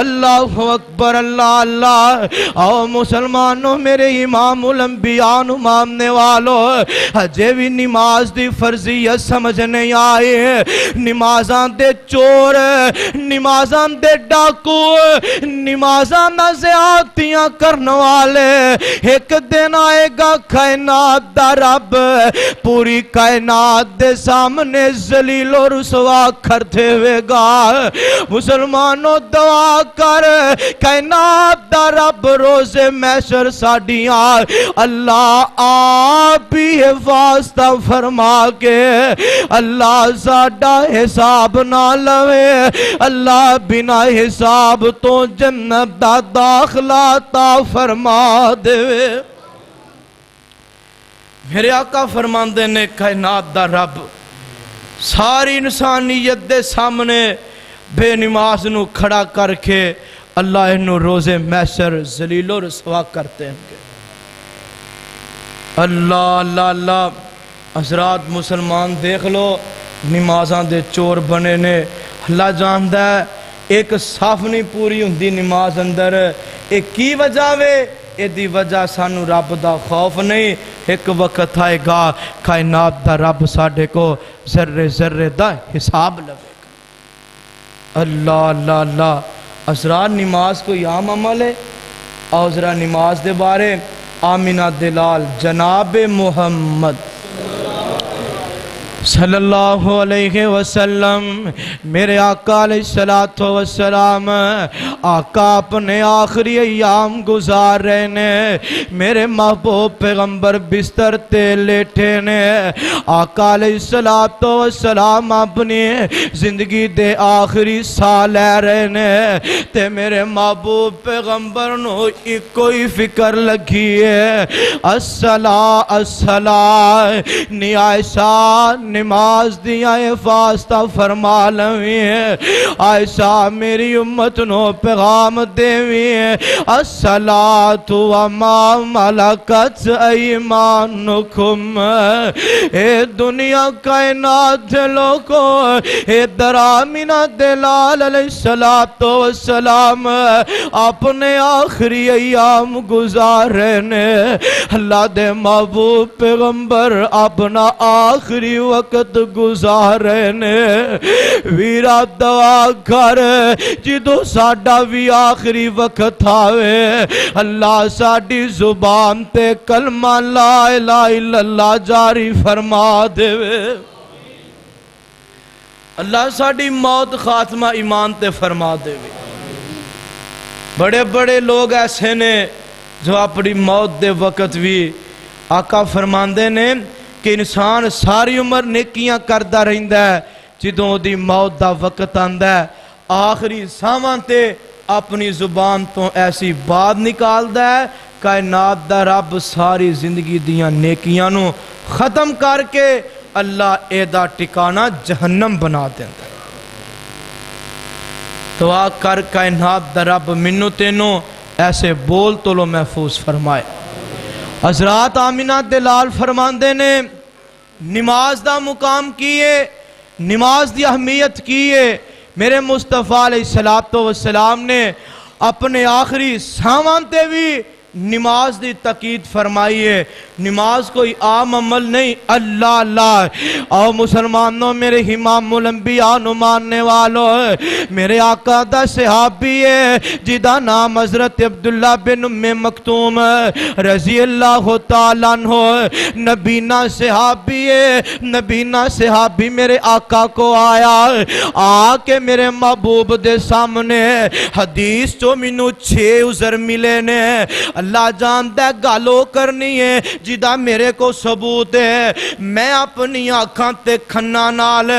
اللہ اکبر اللہ اللہ۔ آؤ مسلمانوں میرے امام الانبیاء نو ماننے والو، ہجے بھی نماز دی فرضیت سمجھ نہیں آئی ہے۔ نمازاں دے چور، نمازاں دے ڈاکو، نمازاں نہ زیادتیاں کرنے والے، ایک دن آئے گا کائنات دا رب پوری کائنات دے سامنے ذلیل و رسوا کرتے ہوئے گا۔ مسلمانوں دعا کر کائنات دا رب روز محشر ساڑیاں اللہ آپ ہی واسطہ فرما کے اللہ ساڑا حساب نہ لوے، اللہ بنا حساب تو جنت دا داخلہ تا فرما دے۔ میرے آقا فرماندے نے کائنات دا رب ساری انسانیت دے سامنے بے نماز نو کھڑا کر کے اللہ انہوں روزے محشر ذلیل و رسوا کرتے ہیں اللہ اللہ اللہ حضرات مسلمان دیکھ لو نمازاں دے چور بنے نے اللہ جاندہ ہے ایک صاف نہیں پوری ہوندی نماز اندر ایک کی وجہ وے اے دی وجہ سانو رب دا خوف نہیں ایک وقت آئے گا کائنات دا رب ساڑھے کو ذرے ذرے دا حساب لگے گا اللہ اللہ اللہ حضرات نماز کوئی عام عمل ہے اور ذرا نماز دے بارے آمینہ دلال جناب محمد صلی اللہ علیہ وسلم میرے آقا علیہ السلام آقا اپنے آخری ایام گزار رہے نے میرے محبوب پیغمبر بستر تے لیٹے نے آقا علیہ السلام اپنی زندگی دے آخری سال لے رہے نے تے میرے محبوب پیغمبر نو ایک کوئی فکر لگی ہے الصلاة الصلاة نی عائشہ نماز دیا حفاظتہ فرما لوی ہے عائشہ میری امت نو پیغام دیوی ہے الصلاة وما ملکت ایمانکم اے دنیا کائنات لوگو اے درامینہ دلال علیہ السلام اپنے آخری ایام گزار رہے نے اللہ دے محبوب پیغمبر اپنا آخری وقت گزار رہے نے ویرا دعا کر جدو ساڑھا بھی آخری وقت آوے اللہ ساڑھی زبان تے کلمہ لا الہ الا اللہ جاری فرما دے اللہ ساڑھی موت خاتمہ ایمان تے فرما دے بڑے بڑے لوگ ایسے نے جو اپنی موت دے وقت بھی آقا فرماندے نے کہ انسان ساری عمر نیکیاں کردہ رہندہ ہے جدوں دی موت دا وقت آندہ ہے آخری سامان تے اپنی زبان تو ایسی بات نکال دا ہے کائنات دا رب ساری زندگی دیاں نیکیاں نو ختم کر کے اللہ اے دا ٹکانا جہنم بنا دیندہ ہے دعا کر کائنات دا رب منو تینو ایسے بول تو لو محفوظ فرمائے حضرات آمینہ دلال فرماندے نے نماز دا مقام کیے نماز دی اہمیت کیے میرے مصطفیٰ علیہ السلام نے اپنے آخری سامان تے بھی نماز دی تاکید فرمائی ہے نماز کوئی عام عمل نہیں اللہ اللہ اور مسلمانوں میرے امام الانبیاء نو ماننے والوں میرے آقا دا صحابی ہے جدا نام حضرت عبداللہ بن ام مکتوم رضی اللہ تعالیٰ عنہ نبینا صحابی ہے نبینا صحابی میرے آقا کو آیا آکے میرے محبوب دے سامنے حدیث جو منو 6 عذر ملے نے اللہ جاندہ ہے گالو کرنی ہے جدہ میرے کو ثبوت ہے میں اپنی آنکھاں تے کھنا نال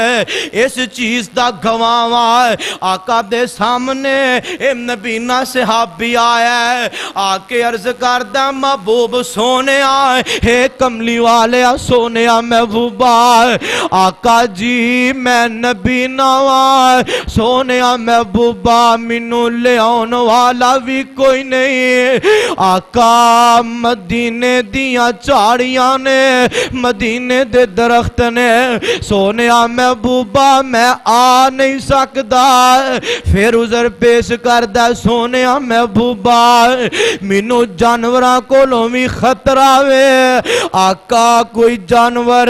اس چیز دا گواہ آقا دے سامنے نبینا صحابی آیا ہے آکے عرض کردہ محبوب سونے آئے ہے کملی والے سونے محبوبہ آقا جی میں نبینا آئے سونے محبوبہ منو لے آن والا بھی کوئی نہیں آقا مدینے دیاں چاڑیاں نے مدینے دے درخت نے سونیا محبوبہ میں آ نہیں سکتا پھر عذر پیش کردہ سونیا محبوبہ منو جانوراں کو لومی خطرہ وے آقا کوئی جانور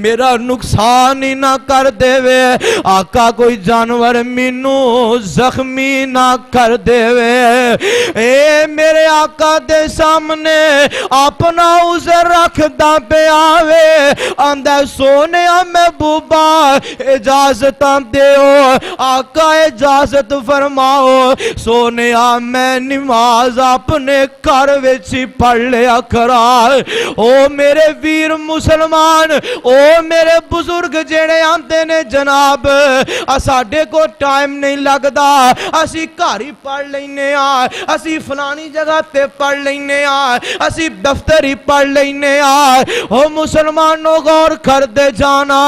میرا نقصان ہی نہ کر دے وے آقا کوئی جانور منو زخمی نہ کر دے وے اے میرے آقا دے سامنے اپنا عذر رکھ دا پہ آوے اندہ سونے محبوبہ اجازتاں دیو آقا اجازت فرماؤ سونے میں نماز اپنے گھر وچی پڑھ لیا کرا او میرے ویر مسلمان او میرے بزرگ جڑے آندے نے جناب اساڑے کو ٹائم نہیں لگدا اسی گھر ہی پڑھ لینے اسی فلانی جگہ تے پڑھ لینے اسی دفتر ہی پڑھ لینے او مسلمانوں غور کر دے جانا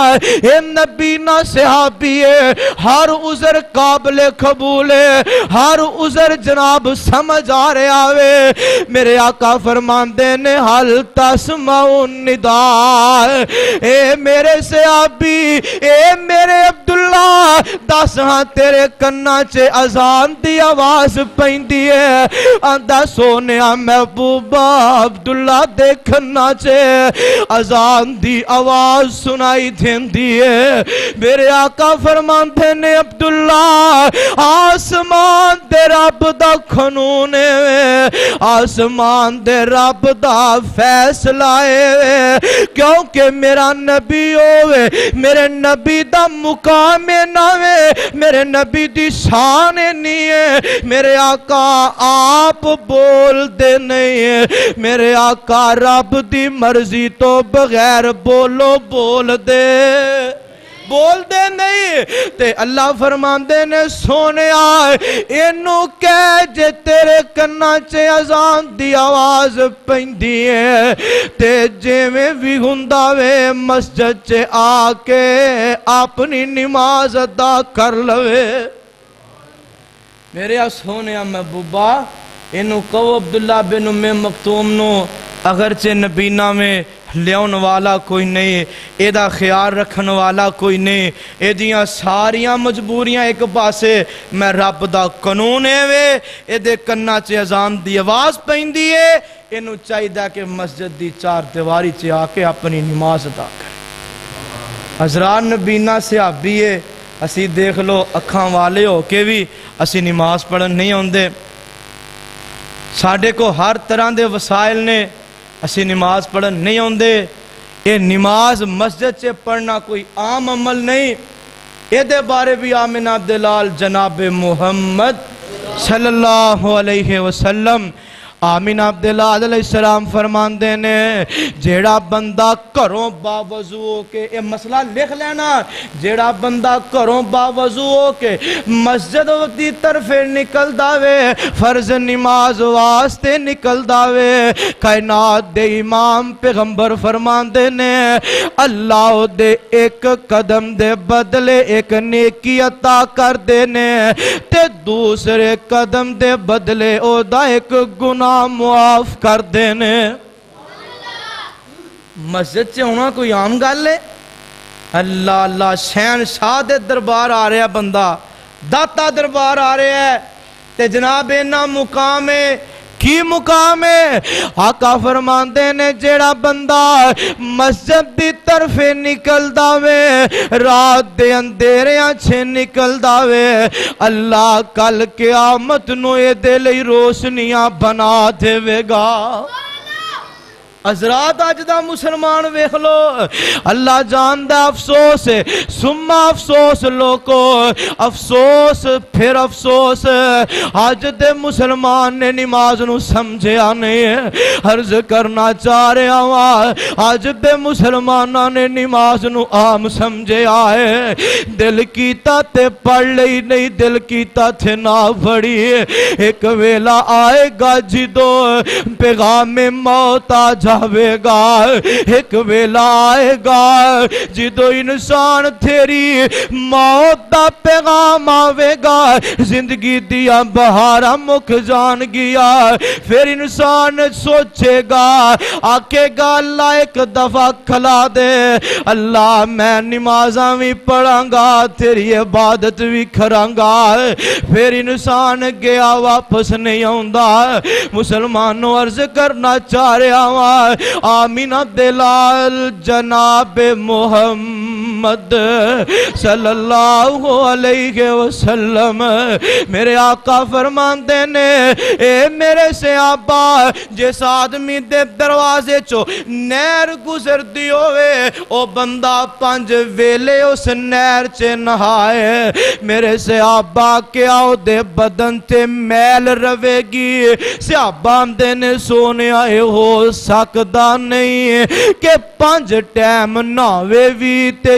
اے نبی نہ صحابی ہے، ہر عذر قابل قبول ہے، ہر عذر جناب سمجھ آ رہے آوے۔ میرے آقا فرماندے نے حل تسمعون نداء، اے میرے صحابی، اے میرے عبداللہ، دس ہاں تیرے کناں چے اذان دی آواز پیندی ہے؟ آندہ سونیا محبوبہ عبداللہ دے کناں چے اذان دی آواز سنائی دیندی ہے۔ میرے آقا فرماندے نے عبداللہ آسمان دے رب دا قانون ہے، آسمان دے رب دا فیصلہ ہے، کیونکہ میرا نبی ہوئے، میرے نبی دا مقام ناوے، میرے نبی دی شان نہیں ہے، میرے آقا آپ بول دے نہیں ہے، میرے آقا رب دی مرضی تو بغیر بولو بول دے نہیں تے اللہ فرماندے نے سونے آئے انہوں کہہ جے تیرے کناں چے اذان دی آواز پہندی ہے تے جے میں بھی ہنداوے مسجد چے آکے اپنی نماز ادا کر لوے۔ میرے سونے محبوبہ انہوں کہو عبداللہ بن ام مکتوم نو اگرچہ نبینہ میں لیون والا کوئی نہیں، ایدہ خیال رکھن والا کوئی نہیں، ایدیاں ساریاں مجبوریاں ایک پاسے، میں رب دا قانون ہے وے، ایدے کنہ چے اذان دی آواز پہندی ہے، انہوں چاہی دا کہ مسجد دی چار دیواری چے آکے اپنی نماز ادا کرے۔ حضرات نبینہ صحابی ہے، اسی دیکھ لو اکھاں والے ہو کے بھی اسی نماز پڑھن نہیں ہوندے، ساڑھے کو ہر طرح دے وسائل نے اسی نماز پڑھن نہیں ہوندے۔ یہ نماز مسجد سے پڑھنا کوئی عام عمل نہیں، یہ دے بارے بھی آمین عبداللال جناب محمد صلی اللہ علیہ وسلم آمین عبداللہ علیہ السلام فرمان دینے جیڑا بندہ کروں باوضو ہو کے، یہ مسئلہ لکھ لینا، جیڑا بندہ کروں باوضو ہو کے مسجد دی طرف نکل داوے، فرض نماز واسطے نکل داوے، کائنات دے امام پیغمبر فرمان دینے اللہ دے ایک قدم دے بدلے ایک نیکی عطا کر دینے تے دوسرے قدم دے بدلے او دا ایک گناہ معاف کر دینے۔ مسجد سے ہونا کوئی عام گل ہے؟ اللہ اللہ شہنشاہ دے دربار آ رہا ہے، بندہ داتا دربار آ رہا ہے تے جناب اینا مقام ہے، کی مقام ہے؟ آقا فرمان دینے جیڑا بندہ مسجد دی طرف نکل داوے، رات دے اندھیریاں چھے نکل داوے، اللہ کل قیامت نو یہ دے لئی روشنیاں بنا دے گا۔ حضرات آج دا مسلمان ویکھ لو، اللہ جاندہ افسوس ہے، سمہ افسوس لوگو، افسوس پھر افسوس، آج دے مسلمان نے نماز نو سمجھیا نہیں ہے، عرض کرنا چاہ رہے ہوا، آج دے مسلمانہ نے نماز نو عام سمجھیا ہے، دل کیتا تے پڑھ لئی نہیں، دل کیتا تے نہ پڑھی، ایک ویلا آئے گا جدو پیغام موت آ جاوے گا، ایک ویلا آئے گا جدو انسان تیری موت دا پیغام آوے گا، زندگی دیا بہارا مک جان گیا، پھر انسان سوچے گا آکے گا اللہ ایک دفعہ کھلا دے، اللہ میں نمازاں بھی پڑھاں گا تیری عبادت بھی کھراں گا، پھر انسان گیا واپس نہیں ہوندہ۔ مسلمانوں عرض کرنا چاہ رہا ہوا آمین عبداللال جناب محمد صلی اللہ علیہ وسلم میرے آقا فرمان دینے اے میرے صحابہ جس آدمی دے دروازے چو نہر گزر دی ہوئے او بندہ 5 ویلے اس نہر چے نہائے، میرے صحابہ کیا او دے بدن تے میل روے گی، صحابہ دینے سونے آئے ہو سکتا نہیں کہ 5 ٹائم ناوے بھی تے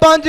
5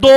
2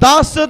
10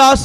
10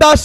10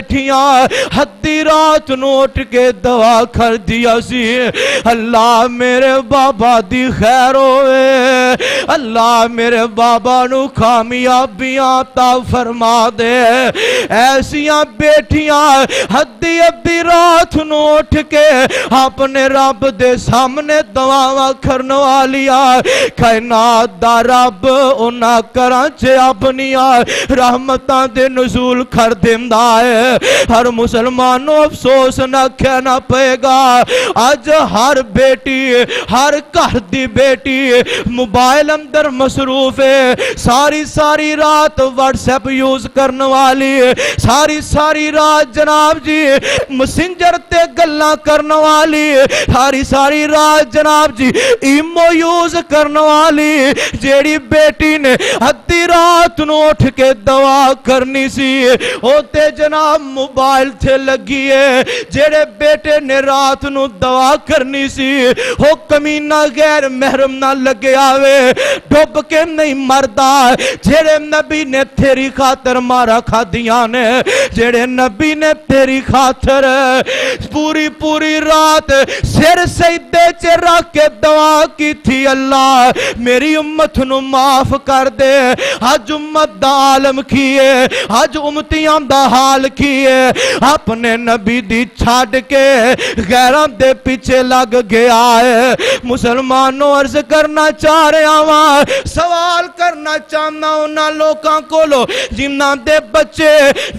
بیٹھیاں حدی رات نو اٹھ کے دعا کر دیا سی اللہ میرے بابا دی خیر ہوئے اللہ میرے بابا نو کامیابیاں عطا فرما دے ایسیاں بیٹھیاں حدی رات نو اٹھ کے اپنے رب دے سامنے دعا کرنے والیا کائنات دا رب انہاں کراچے اپنیاں رحمتاں دے نزول کر دیندہ ہے ہر مسلمانوں افسوس نہ کہنا پے گا آج ہر بیٹی ہر گھر دی بیٹی موبائل اندر مصروف ہے ساری رات واٹس ایپ یوز کرنے والی ساری رات جناب جی مسنجر تے گلاں کرنے والی ساری رات جناب جی ایمو یوز کرنے والی جیڑی بیٹی نے ادھی رات نو اٹھ کے دعا کرنی سی ہوتے جناب موبائل تھے لگی ہے جیڑے بیٹے نے رات نو دعا کرنی سی ہو کمینہ غیر محرم نہ لگے آوے ڈوب کے نہیں مردہ جیڑے نبی نے تیری خاطر مارا کھا دیا نے جیڑے نبی نے تیری خاطر پوری رات سر سجدے چ رکھ کے دعا کی تھی اللہ میری امت نو معاف کر دے آج امت دا عالم کیے آج امتیاں دا حال کیے اپنے نبی دی چھاڑ کے غیران دے پیچھے لگ گیا ہے مسلمانوں عرض کرنا چاہ رہے ہیں سوال کرنا چاہنا انہاں لوکاں کو لو جنہاں دے بچے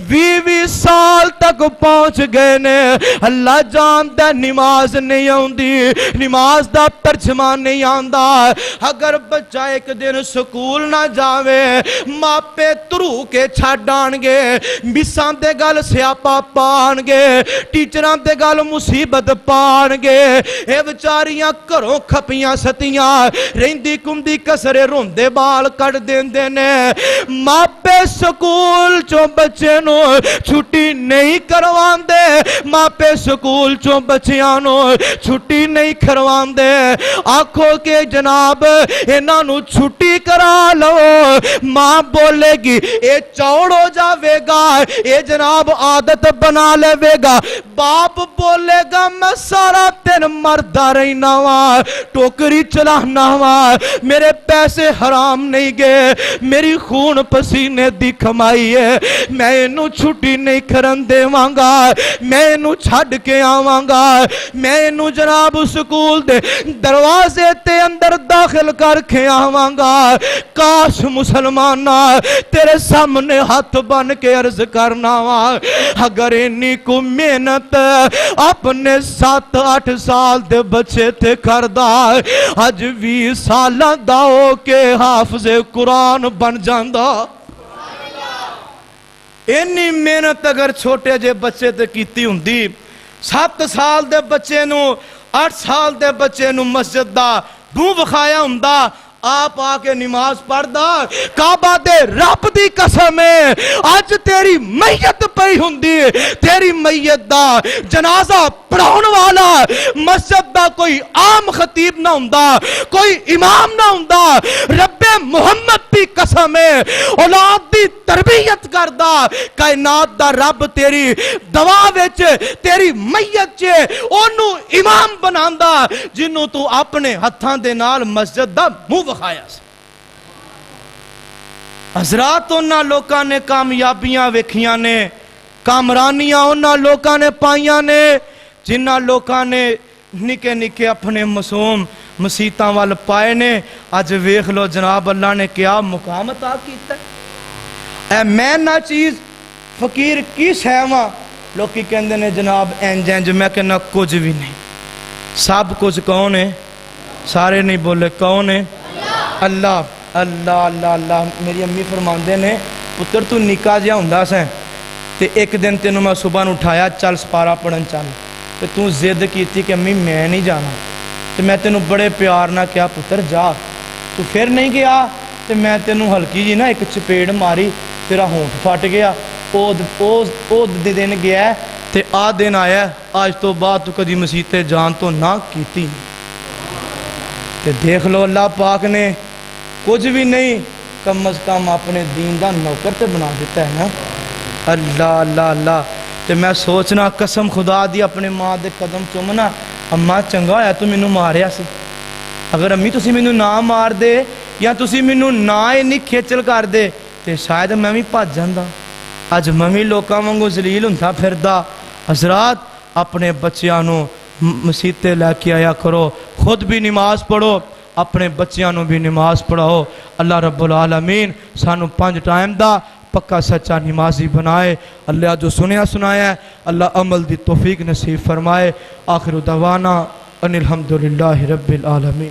20 سال تک پہنچ گئے نے اللہ جان دے نماز نہیں آندی نماز دا ترجمہ نہیں آندا اگر بچہ ایک دن سکول نہ جاوے ماپے ترو کے چھاڑان گے میسان دے گل سیاپا پان گے ٹیچران دے گل مصیبت پان گے اے بچاریاں کروں کھپیاں ستیاں رہندی کمدی کسرے روندے بال کٹ دین دینے ماپے سکول چوں بچے نو چھٹی نہیں کروان دے ماپے سکول چوں بچیاں نو چھٹی نہیں کروان دے آنکھوں کے جناب انہاں نو چھٹی کرا لو ماں بولے گی اے چوڑ ہو جاوے گا اے جناب عادت بنا لے گا باپ بولے گا میں سارا دن مردہ رہنا ہوا ٹوکری چلانا ہوا میرے پیسے حرام نہیں گئے میری خون پسینے دی کمائی ہے میں انہوں چھٹی نہیں کرن دے وانگا میں انہوں چھڑ کے آوانگا میں انہوں جناب سکول دے دروازے تے اندر داخل کر کے آوانگا کاش مسلمانہ تیرے سامنے ہاتھ بن کے عرض کرنا ہوا اگر انہی کو محنت اپنے 7-8 سال دے بچے تے کردہ آج 20 سالہ داؤ کے حافظ قرآن بن جاندہ اینی محنت اگر چھوٹے جے بچے تے کیتی ہوندی 7 سال دے بچے نو 8 سال دے بچے نو مسجد دا بوں بخایا ہوندہ آپ آکے نماز پڑھ دا کعبہ دے رب دی قسم ہے آج تیری میت پئی ہوندی تیری میت دا جنازہ پڑھون والا مسجد دا کوئی عام خطیب نہ ہوندا کوئی امام نہ ہوندا رب محمد دی قسم ہے اولاد دی تربیت کردا کائنات دا رب تیری دعا وچ تیری میت چے اونوں امام بناندا جنوں تو اپنے ہتھاں دے نال مسجد دا منہ وکھایا سی حضرات انہاں لوکاں نے کامیابیاں ویکھیاں نے کامرانیاں انہاں لوکاں نے پائیاں نے جنہاں لوکاں نے نکے نکے اپنے معصوم مسیتاں وال پائے نے آج ویکھ لو جناب اللہ نے کیا مقام عطا کیتا ہے اے میں نہ چیز فقیر کی سہواں لوکی کہندے نے جناب انج میں کہنا کچھ بھی نہیں سب کچھ کون ہے سارے نہیں بولے کون ہے اللہ اللہ اللہ اللہ میری امی فرماندے نے پتر تو نکاح جہا ہوندا سیں تے ایک دن تینوں میں صبح اٹھایا چل سپارہ پڑھن چل تے تو ضد کیتی کہ امی میں نہیں جانا تے میں تینوں بڑے پیار نہ کیا پتر جا تو پھر نہیں گیا تے میں تینوں ہلکی جی نا ایک چپیڑ ماری تیرا ہونٹ پھٹ گیا او دن گیا ہے تے آ دن آیا ہے آج تو بعد تو کدی مسیتے جان تو نہ کیتی تے دیکھ لو اللہ پاک نے کچھ بھی نہیں کم از کم اپنے دین دا نوکر تے بنا دیتا ہے نا اللہ اللہ اللہ تے میں سوچنا قسم خدا دی اپنے ماں دے قدم چومنا اماں چنگا ہویا تو مینوں ماریا سی اگر امی تسی مینوں نہ مار دے یا تسی مینوں نہ اینی کھیچل کر دے تے شاید میں بھی بھج جاندا اج میں بھی لوکاں وانگوں ذلیل ہوندا پھردا حضرات اپنے بچیاں نوں مسجد تے لے کے آیا کرو خود بھی نماز پڑھو اپنے بچیاں نوں بھی نماز پڑھاؤ اللہ رب العالمین سانو 5 ٹائم دا پکا سچا نمازی بنائے اللہ جو سنیا سنایا ہے اللہ عمل دی توفیق نصیب فرمائے آخر دعوانا ان الحمدللہ رب العالمین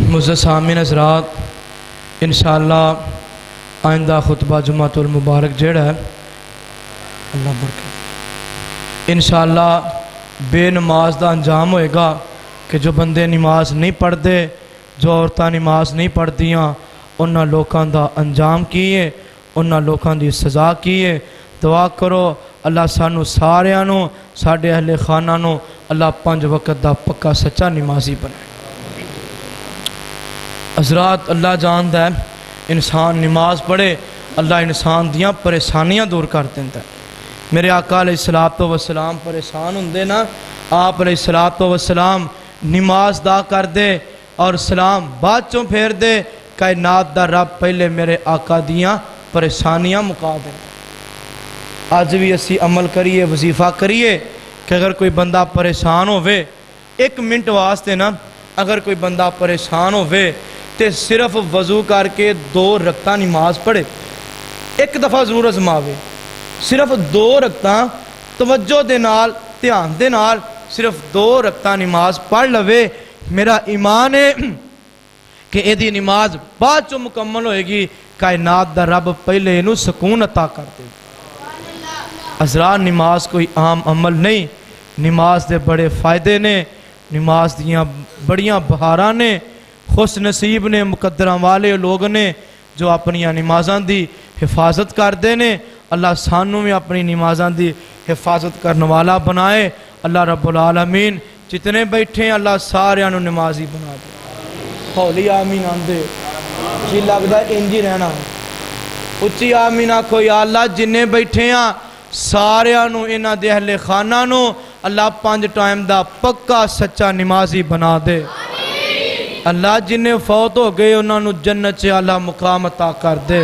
معزز سامعین حضرات انشاءاللہ آئندہ خطبہ جمعۃ المبارک جڑا ہے اللہ برکت انشاءاللہ بے نماز دا انجام ہوئے گا کہ جو بندے نماز نہیں پڑھ دے جو عورتاں نماز نہیں پڑھ دیاں انہاں لوکاں دا انجام کیے انہاں لوکاں دی سزا کیے دعا کرو اللہ سانو ساریاں نو ساڈے اہل خانہ نو اللہ 5 وقت دا پکا سچا نمازی بنائے حضرات اللہ جاندا ہے انسان نماز پڑھے اللہ انسان دیاں پریشانیاں دور کر دیتا ہے میرے آقا علیہ الصلوۃ والسلام پریشان ہوندے نا آپ علیہ الصلوۃ والسلام نماز دا کر دے اور سلام بعد چوں پھیر دے کائنات دا رب پہلے میرے آقا دیاں پریشانیاں مکا دے آج بھی اسی عمل کریے وظیفہ کریے کہ اگر کوئی بندہ پریشان ہوئے 1 منٹ واسطے نا اگر کوئی بندہ پریشان ہوئے تے صرف وضو کر کے 2 رکعتاں نماز پڑھے 1 دفعہ ضرور ازماوے صرف 2 رکعتاں توجہ دے نال دھیان دے نال صرف 2 رکعتاں نماز پڑھ لوے میرا ایمان ہے کہ ایدی نماز بعد چوں مکمل ہوئے گی کائنات دا رب پہلے انہوں سکون عطا کر دے حضرات نماز کوئی عام عمل نہیں نماز دے بڑے فائدے نے نماز دیاں بڑیاں بہاراں نے خوش نصیب نے مقدراں والے لوگ نے جو اپنی نمازاں دی حفاظت کر دے نے اللہ سانوں میں اپنی نمازاں دی حفاظت کرنے والا بنائے اللہ رب العالمین جتنے بیٹھے ہیں اللہ سارے انہوں نمازی بنا دے ہولی آمین آندے جی لگدا انجی رہنا اچھی آمین آکھو یا اللہ جنہیں بیٹھے ہیں سارے انہوں انہاں دے اہل خانہ نو اللہ 5 ٹائم دا پکا سچا نمازی بنا دے اللہ جنہیں فوت ہو گئے انہوں نے جنت سے اللہ مقام عطا کر دے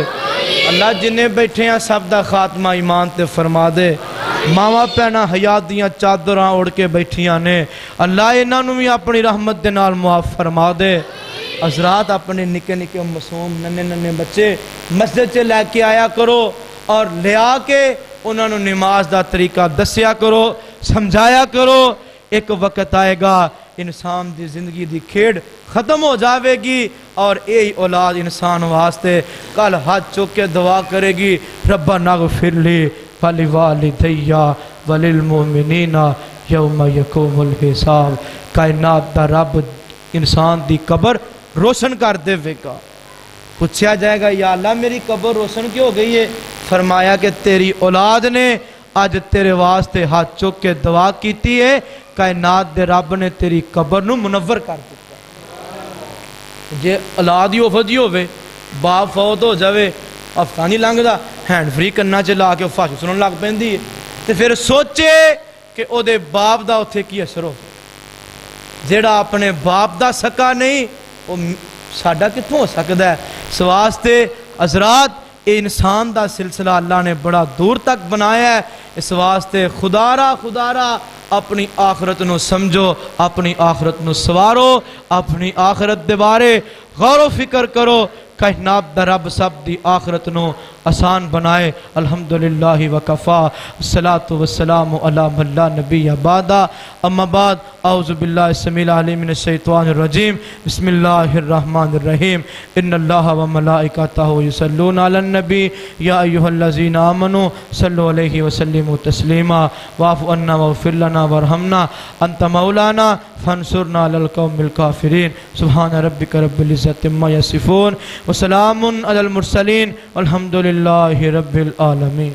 اللہ جنہیں بیٹھے ہیں سب دا خاتمہ ایمان تے فرما دے ماما پہنا حیات دیاں چادراں اڑ کے بیٹھیاں نے اللہ انہوں بھی اپنی رحمت دے نال معاف فرما دے حضرات اپنے نکے نکے معصوم ننے ننے بچے مسجد سے لے کے آیا کرو اور لے آ کے انہوں نے نماز دا طریقہ دسیا کرو سمجھایا کرو ایک وقت آئے گا انسان دی زندگی دی کھیڑ ختم ہو جاوے گی اور یہی اولاد انسان واسطے کل ہاتھ چوک کے دعا کرے گی ربنا اغفر لی ولوالدی وللمؤمنین یوم یقوم الحساب کائنات دا رب انسان دی قبر روشن کر دے گا پوچھا جائے گا یا اللہ میری قبر روشن کیوں ہو گئی ہے فرمایا کہ تیری اولاد نے آج تیرے واسطے ہاتھ چوک کے دعا کیتی ہے کائنات دے رب نے تیری قبر نو منور کر دیتا جے اولاد ہی وفدی ہوئے باپ فوت ہو جاوے افغانی لنگ دا ہینڈ فری کرنا چلا کے فاشو سنن لگ پہندی ہے تو پھر سوچے کہ او دے باپ دا اتھے کی اثر ہو جیڑا اپنے باپ دا سکا نہیں وہ ساڈا کتوں ہو سکتا ہے سواستے حضرات انسان دا سلسلہ اللہ نے بڑا دور تک بنایا ہے اس واسطے خدارا اپنی آخرت نو سمجھو اپنی آخرت نو سوارو اپنی آخرت دے بارے غور و فکر کرو کائنات دا رب سب دی آخرت نو آسان بنائے. الحمدللہ وکفا الصلاۃ والسلام علی من لا نبی بعد. اما بعد اعوذ باللہ السمیع العلیم من الشیطان الرجیم. بسم اللہ الرحمن الرحیم. ان اللہ وملائکتہ یصلون علی النبی یا ایھا الذین آمنوا صلوا علیہ وسلموا تسلیما. واعف عنا واغفر لنا وارحمنا انت مولانا فانصرنا علی القوم الکافرین. سبحان ربک رب العزۃ عما یصفون وسلام علی المرسلین والحمد للہ رب العالمین.